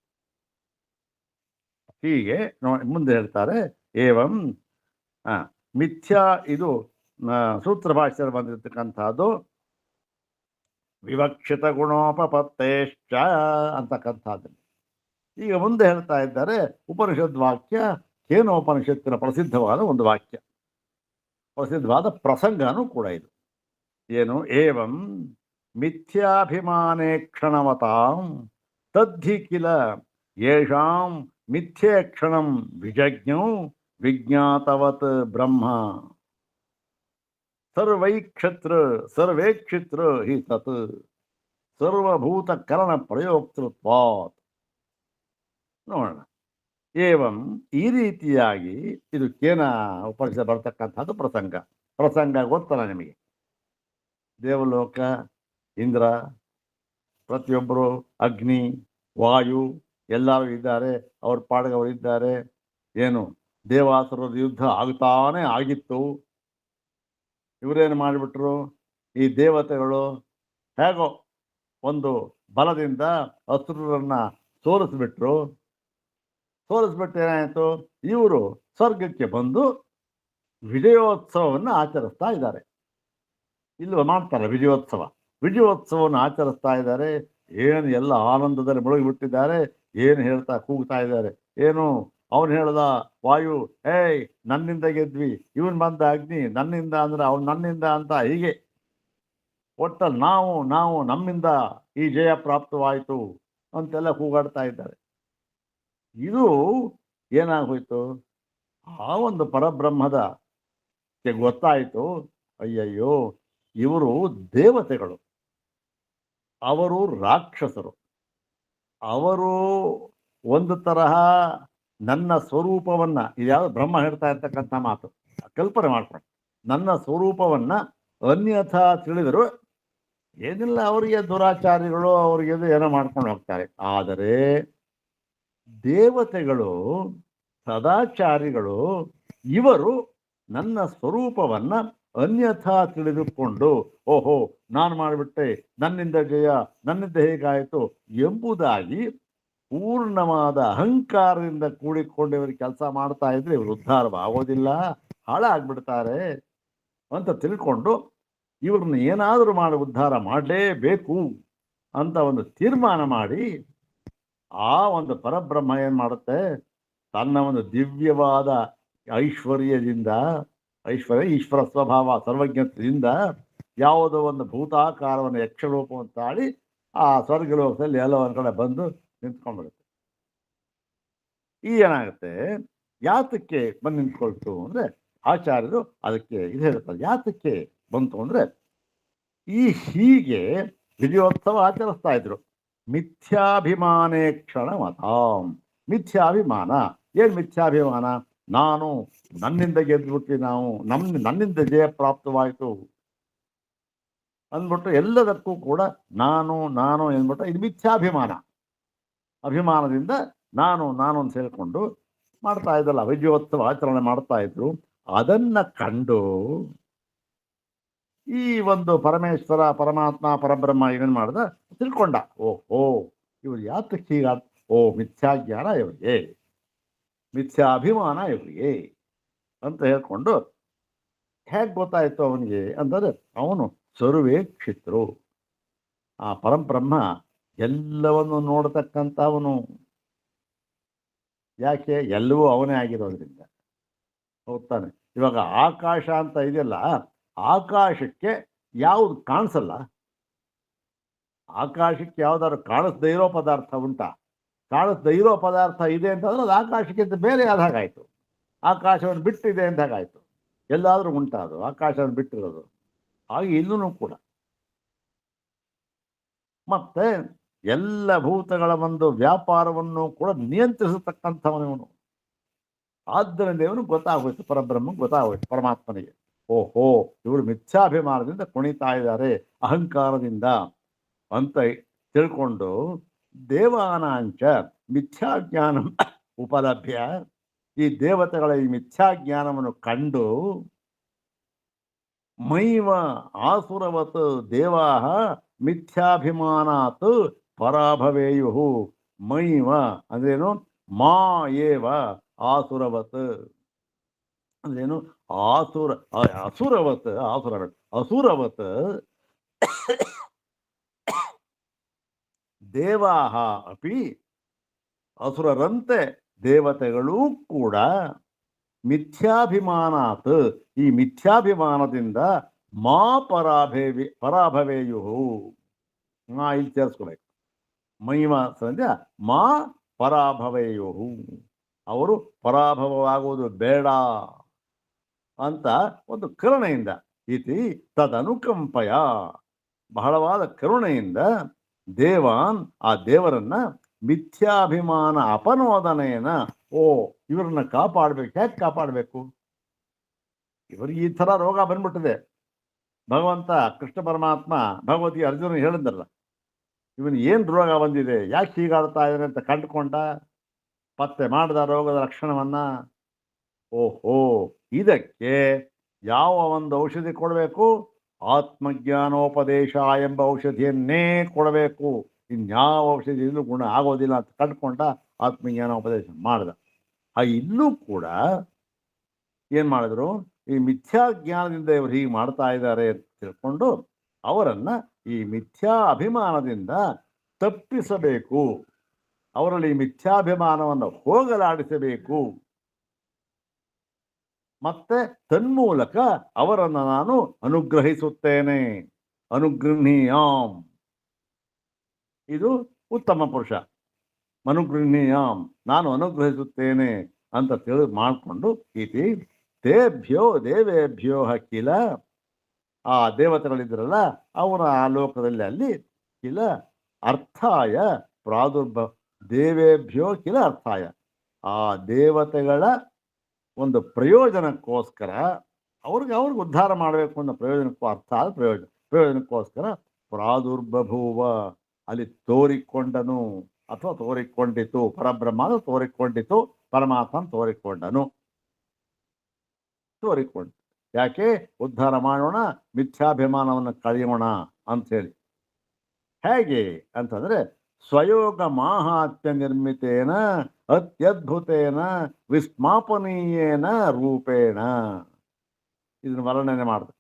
ಹೀಗೆ ಮುಂದೆ ಹೇಳ್ತಾರೆ, ಏವಂ ಮಿಥ್ಯಾ, ಇದು ಸೂತ್ರ ಭಾಷ್ಯದಲ್ಲಿ ಬಂದಿರತಕ್ಕಂಥದ್ದು ವಿವಕ್ಷಿತ ಗುಣೋಪಪತ್ತೇಶ್ಚ ಅಂತಕ್ಕಂಥದ್ದನ್ನು. ಈಗ ಮುಂದೆ ಹೇಳ್ತಾ ಇದ್ದಾರೆ ಉಪನಿಷದ್ ವಾಕ್ಯ, ಕೇನೋಪನಿಷತ್ತಿನ ಪ್ರಸಿದ್ಧವಾದ ಒಂದು ವಾಕ್ಯ, ಪ್ರಸಿದ್ಧವಾದ ಪ್ರಸಂಗನೂ ಕೂಡ ಇದು. ಏನು? ಏವಂ ಮಿಥ್ಯಾಭಿಮಾನೇ ಕ್ಷಣವತಾಂ ತದ್ಧಿ ಕಿಲ ಯೇಷಾಂ ಮಿಥ್ಯೇಕ್ಷಣಂ ವಿಜಜ್ಞೌ ವಿಜ್ಞಾತವತ್ ಬ್ರಹ್ಮ ಸರ್ವೇಕ್ಷಿತ್ರ ಹಿ ತತ್ ಸರ್ವಭೂತ ಕರಣ ಪ್ರಯೋಕ್ತೃತ್ವಾತ್. ನೋಡೋಣ. ಏವಂ, ಈ ರೀತಿಯಾಗಿ, ಇದು ಕೇನ ಉಪನಿಷತ್ ಬರ್ತಕ್ಕಂಥದ್ದು ಪ್ರಸಂಗ ಗೊತ್ತಲ್ಲ ನಿಮಗೆ. ದೇವಲೋಕ, ಇಂದ್ರ, ಪ್ರತಿಯೊಬ್ಬರು, ಅಗ್ನಿ, ವಾಯು ಎಲ್ಲರೂ ಇದ್ದಾರೆ, ಅವ್ರ ಪಾಡಿಗೆ ಅವರು ಇದ್ದಾರೆ. ಏನು, ದೇವಾಸುರದ ಯುದ್ಧ ಆಗ್ತಾನೆ ಆಗಿತ್ತು. ಇವರೇನು ಮಾಡಿಬಿಟ್ರು, ಈ ದೇವತೆಗಳು ಹೇಗೋ ಒಂದು ಬಲದಿಂದ ಅಸುರರನ್ನ ಸೋಲಿಸ್ಬಿಟ್ರು ಏನಾಯಿತು, ಇವರು ಸ್ವರ್ಗಕ್ಕೆ ಬಂದು ವಿಜಯೋತ್ಸವವನ್ನು ಆಚರಿಸ್ತಾ ಇದ್ದಾರೆ. ಇಲ್ಲಿ ಮಾಡ್ತಾರೆ ವಿಜಯೋತ್ಸವವನ್ನು ಆಚರಿಸ್ತಾ ಇದ್ದಾರೆ. ಏನು ಎಲ್ಲ ಆನಂದದಲ್ಲಿ ಮುಳುಗಿಬಿಟ್ಟಿದ್ದಾರೆ. ಏನು ಹೇಳ್ತಾ ಕೂಗ್ತಾ ಇದ್ದಾರೆ. ಏನು ಅವನು ಹೇಳ್ದ ವಾಯು, ಏಯ್ ನನ್ನಿಂದ ಗೆದ್ವಿ, ಇವನ್ ಬಂದ ಅಗ್ನಿ ನನ್ನಿಂದ ಅಂದ್ರೆ ಅವ್ನು ನನ್ನಿಂದ ಅಂತ, ಹೀಗೆ ಒಟ್ಟಲ್ಲಿ ನಾವು ನಮ್ಮಿಂದ ಈ ಜಯ ಪ್ರಾಪ್ತವಾಯಿತು ಅಂತೆಲ್ಲ ಕೂಗಾಡ್ತಾ ಇದ್ದಾರೆ. ಇದು ಏನಾಗೋಯ್ತು, ಆ ಒಂದು ಪರಬ್ರಹ್ಮದ ಗೊತ್ತಾಯಿತು, ಅಯ್ಯಯ್ಯೋ ಇವರು ದೇವತೆಗಳು, ಅವರು ರಾಕ್ಷಸರು, ಅವರು ಒಂದು ತರಹ ನನ್ನ ಸ್ವರೂಪವನ್ನ, ಇದ್ಯಾವುದು ಬ್ರಹ್ಮ ಹೇಳ್ತಾ ಇರ್ತಕ್ಕಂಥ ಮಾತು, ಕಲ್ಪನೆ ಮಾಡ್ಕೊಂಡು, ನನ್ನ ಸ್ವರೂಪವನ್ನ ಅನ್ಯಥಾ ತಿಳಿದರು ಏನಿಲ್ಲ, ಅವರಿಗೆ ದುರಾಚಾರಿಗಳು, ಅವರಿಗೆ ಏನೋ ಮಾಡ್ಕೊಂಡು ಹೋಗ್ತಾರೆ. ಆದರೆ ದೇವತೆಗಳು, ಸದಾಚಾರಿಗಳು, ಇವರು ನನ್ನ ಸ್ವರೂಪವನ್ನ ಅನ್ಯಥಾ ತಿಳಿದುಕೊಂಡು, ಓಹೋ ನಾನು ಮಾಡಿಬಿಟ್ಟೆ, ನನ್ನಿಂದ ಜಯ, ನನ್ನಿಂದ ಹೇಗಾಯಿತು ಎಂಬುದಾಗಿ ಪೂರ್ಣವಾದ ಅಹಂಕಾರದಿಂದ ಕೂಡಿಕೊಂಡು ಇವರು ಕೆಲಸ ಮಾಡ್ತಾ ಇದ್ರೆ ಇವರು ಉದ್ಧಾರವಾಗೋದಿಲ್ಲ, ಹಾಳಾಗ್ಬಿಡ್ತಾರೆ ಅಂತ ತಿಳ್ಕೊಂಡು ಇವ್ರನ್ನ ಏನಾದರೂ ಮಾಡಿ ಉದ್ಧಾರ ಮಾಡಲೇಬೇಕು ಅಂತ ಒಂದು ತೀರ್ಮಾನ ಮಾಡಿ, ಆ ಒಂದು ಪರಬ್ರಹ್ಮ ಏನು ಮಾಡುತ್ತೆ, ತನ್ನ ಒಂದು ದಿವ್ಯವಾದ ಐಶ್ವರ್ಯದಿಂದ, ಈಶ್ವರ ಸ್ವಭಾವ ಸರ್ವಜ್ಞತ್ವದಿಂದ ಯಾವುದೋ ಒಂದು ಭೂತಾಕಾರವನ್ನು ಯಕ್ಷಲೋಪವನ್ನು ತಾಳಿ ಆ ಸ್ವರ್ಗಲೋಕದಲ್ಲಿ ಎಲ್ಲೋ ಒಂದು ಕಡೆ ಬಂದು ನಿಂತ್ಕೊಂಡ್ಬಿಡುತ್ತೆ. ಏನಾಗುತ್ತೆ, ಯಾತಕ್ಕೆ ಬಂದು ನಿಂತ್ಕೊಳ್ತು ಅಂದರೆ ಆಚಾರ್ಯರು ಅದಕ್ಕೆ ಇದು ಹೇಳ್ತಾರೆ. ಯಾತಕ್ಕೆ ಬಂತು ಅಂದರೆ, ಹೀಗೆ ವಿಜಯೋತ್ಸವ ಆಚರಿಸ್ತಾ ಇದ್ರು. ಮಿಥ್ಯಾಭಿಮಾನೇ ಕ್ಷಣ ಮತಾಂ. ಮಿಥ್ಯಾಭಿಮಾನ, ಏನು ಮಿಥ್ಯಾಭಿಮಾನ? ನಾನು ನನ್ನಿಂದ ಗೆದ್ಬಿಟ್ಟು, ನನ್ನಿಂದ ಜಯ ಪ್ರಾಪ್ತವಾಯಿತು ಅಂದ್ಬಿಟ್ಟು ಎಲ್ಲದಕ್ಕೂ ಕೂಡ ನಾನು ಎಂದ್ಬಿಟ್ಟು ಇದು ಮಿಥ್ಯಾಭಿಮಾನ. ಅಭಿಮಾನದಿಂದ ನಾನು ಅಂತ ಹೇಳ್ಕೊಂಡು ಮಾಡ್ತಾ ಇದ್ದಲ್ಲ, ವಿಜಯೋತ್ಸವ ಆಚರಣೆ ಮಾಡ್ತಾ ಇದ್ರು. ಅದನ್ನ ಕಂಡು ಈ ಒಂದು ಪರಮೇಶ್ವರ, ಪರಮಾತ್ಮ, ಪರಬ್ರಹ್ಮ ಏನೇನು ಮಾಡ್ದ ತಿಳ್ಕೊಂಡ. ಓಹೋ ಇವ್ರು ಯಾತಕ್ಕೆ ಹೀಗ, ಮಿಥ್ಯಾಜ್ಞಾನ ಇವರಿಗೆ, ಮಿಥ್ಯಾಭಿಮಾನ ಇವರಿಗೆ ಅಂತ ಹೇಳ್ಕೊಂಡು, ಹೇಗೆ ಗೊತ್ತಾಯ್ತು ಅವನಿಗೆ ಅಂತಂದ್ರೆ, ಅವನು ಸರ್ವೇಕ್ಷಿತರು, ಆ ಪರಬ್ರಹ್ಮ ಎಲ್ಲವನ್ನು ನೋಡ್ತಕ್ಕಂಥವನು. ಯಾಕೆ? ಎಲ್ಲವೂ ಅವನೇ ಆಗಿರೋದ್ರಿಂದ. ಹೋಗ್ತಾನೆ. ಇವಾಗ ಆಕಾಶ ಅಂತ ಇದೆಯಲ್ಲ, ಆಕಾಶಕ್ಕೆ ಯಾವುದು ಕಾಣಿಸಲ್ಲ, ಆಕಾಶಕ್ಕೆ ಯಾವ್ದಾದ್ರು ಕಾಣಿಸ್ದೇ ಇರೋ ಪದಾರ್ಥ ಉಂಟಾ? ಕಾಣುತ್ತೆ ಇರೋ ಪದಾರ್ಥ ಇದೆ ಅಂತಂದ್ರೆ ಅದು ಆಕಾಶಕ್ಕಿಂತ ಬೇರೆ ಆದ ಹಾಗಾಯಿತು. ಆಕಾಶವನ್ನು ಬಿಟ್ಟಿದೆ ಅಂತ ಹಾಗಾಯಿತು. ಎಲ್ಲಾದರೂ ಉಂಟಾ ಅದು ಆಕಾಶವನ್ನು ಬಿಟ್ಟಿರೋದು? ಹಾಗೆ ಇಲ್ಲೂ ಕೂಡ ಮತ್ತೆ ಎಲ್ಲ ಭೂತಗಳ ಒಂದು ವ್ಯಾಪಾರವನ್ನು ಕೂಡ ನಿಯಂತ್ರಿಸತಕ್ಕಂಥವನು. ಆದ್ದರಿಂದ ಇವನು ಗೊತ್ತಾಗೋಯ್ತು, ಪರಬ್ರಹ್ಮ ಗೊತ್ತಾಗೋಯ್ತು ಪರಮಾತ್ಮನಿಗೆ. ಓಹೋ, ಇವರು ಮಿಥ್ಯಾಭಿಮಾನದಿಂದ ಕುಣಿತಾ ಇದ್ದಾರೆ, ಅಹಂಕಾರದಿಂದ ಅಂತ ತಿಳ್ಕೊಂಡು ದೇವಾನಾಂಚ ಮಿಥ್ಯಾಜ್ಞಾನ ಉಪಲಭ್ಯ, ಈ ದೇವತೆಗಳ ಈ ಮಿಥ್ಯಾಜ್ಞಾನವನ್ನು ಕಂಡು ಮೈವ ಆಸುರವತ್ ದೇವಾಹ ಮಿಥ್ಯಾಭಿಮಾನಾತ್ ಪರಾಭವೇಯು. ಮೈವ ಅಂದ್ರೇನು? ಮಾ ಏವ ಆಸುರವತ್ ಅಂದ್ರೇನು? ಅಸುರವತ್ ಅಸುರವತ್ ದೇವಾಹ ಅಪಿ, ಅಸುರರಂತೆ ದೇವತೆಗಳೂ ಕೂಡ ಮಿಥ್ಯಾಭಿಮಾನಾತ್, ಈ ಮಿಥ್ಯಾಭಿಮಾನದಿಂದ ಮಾ ಪರಾಭವೇಯು. ಇಲ್ಲಿ ಸೇರಿಸ್ಕೋಬೇಕು. ಮೈಮ ಸಂಧ್ಯ ಮಾ ಪರಾಭವೇಯು, ಅವರು ಪರಾಭವವಾಗುವುದು ಬೇಡ ಅಂತ ಒಂದು ಕರುಣೆಯಿಂದ, ಇತಿ ತದನುಕಂಪಯ, ಬಹಳವಾದ ಕರುಣೆಯಿಂದ ದೇವಾನ್, ಆ ದೇವರನ್ನ ಮಿಥ್ಯಾಭಿಮಾನ ಅಪನೋದನೆಯನ, ಇವರನ್ನ ಕಾಪಾಡಬೇಕು. ಹೇಗೆ ಕಾಪಾಡಬೇಕು? ಇವರಿಗೆ ಈ ಥರ ರೋಗ ಬಂದ್ಬಿಟ್ಟಿದೆ. ಭಗವಂತ ಕೃಷ್ಣ ಪರಮಾತ್ಮ ಭಗವತಿ ಅರ್ಜುನ ಹೇಳಿದ್ರಲ್ಲ, ಇವನು ಏನು ರೋಗ ಬಂದಿದೆ, ಯಾಕೆ ಹೀಗಾಡ್ತಾ ಇದ್ದಾನೆ ಅಂತ ಕಂಡುಕೊಂಡ, ಪತ್ತೆ ಮಾಡಿದ ರೋಗದ ಲಕ್ಷಣವನ್ನ. ಓಹೋ, ಇದಕ್ಕೆ ಯಾವ ಒಂದು ಔಷಧಿ ಕೊಡಬೇಕು? ಆತ್ಮಜ್ಞಾನೋಪದೇಶ ಎಂಬ ಔಷಧಿಯನ್ನೇ ಕೊಡಬೇಕು. ಇನ್ಯಾವ ಔಷಧಿಯಲ್ಲೂ ಗುಣ ಆಗೋದಿಲ್ಲ ಅಂತ ಕಂಡುಕೊಂಡ ಆತ್ಮಜ್ಞಾನೋಪದೇಶ ಮಾಡಿದ. ಇಲ್ಲೂ ಕೂಡ ಏನು ಮಾಡಿದ್ರು? ಈ ಮಿಥ್ಯಾಜ್ಞಾನದಿಂದ ಇವರು ಹೀಗೆ ಮಾಡ್ತಾ ಇದ್ದಾರೆ ಅಂತ ತಿಳ್ಕೊಂಡು ಅವರನ್ನ ಈ ಮಿಥ್ಯಾ ಅಭಿಮಾನದಿಂದ ತಪ್ಪಿಸಬೇಕು, ಅವರಲ್ಲಿ ಈ ಮಿಥ್ಯಾಭಿಮಾನವನ್ನು ಹೋಗಲಾಡಿಸಬೇಕು. ಮತ್ತೆ ತನ್ಮೂಲಕ ಅವರನ್ನು ನಾನು ಅನುಗ್ರಹಿಸುತ್ತೇನೆ. ಅನುಗೃಹೀಯಾಂ, ಇದು ಉತ್ತಮ ಪುರುಷ. ಅನುಗೃಹೀಯಾಂ, ನಾನು ಅನುಗ್ರಹಿಸುತ್ತೇನೆ ಅಂತ ಮಾಡಿಕೊಂಡು ಇತಿ ತೇಭ್ಯೋ ದೇವೇಭ್ಯೋ ಕಿಲ, ಆ ದೇವತೆಗಳಿದ್ರಲ್ಲ ಅವರ ಆ ಲೋಕದಲ್ಲಿ ಅಲ್ಲಿ ಕಿಲ ಅರ್ಥಾಯ ಪ್ರಾದುರ್ಭವ, ದೇವೇಭ್ಯೋ ಕಿಲ ಅರ್ಥಾಯ, ಆ ದೇವತೆಗಳ ಒಂದು ಪ್ರಯೋಜನಕ್ಕೋಸ್ಕರ, ಅವ್ರಿಗೆ ಉದ್ಧಾರ ಮಾಡಬೇಕು ಅನ್ನೋ ಪ್ರಯೋಜನಕ್ಕೂ, ಅರ್ಥ ಆದ ಪ್ರಯೋಜನಕ್ಕೋಸ್ಕರ ಪ್ರಾದುರ್ಬಭೂವ, ಅಲ್ಲಿ ತೋರಿಕೊಂಡನು ಅಥವಾ ತೋರಿಕೊಂಡಿತು. ಪರಬ್ರಹ್ಮ ತೋರಿಕೊಂಡಿತು, ಪರಮಾತ್ಮ ತೋರಿಕೊಂಡನು. ಯಾಕೆ? ಉದ್ಧಾರ ಮಾಡೋಣ, ಮಿಥ್ಯಾಭಿಮಾನವನ್ನು ಕಳೆಯೋಣ ಅಂಥೇಳಿ. ಹೇಗೆ ಅಂತಂದ್ರೆ ಸ್ವಯೋಗ ಮಾಹಾತ್ಮ್ಯ ನಿರ್ಮಿತೇನ ಅತ್ಯದ್ಭುತೇನ ವಿಸ್ಮಾಪನೀಯೇನ ರೂಪೇಣ, ಇದನ್ನು ವರ್ಣನೆ ಮಾಡಿದೆ.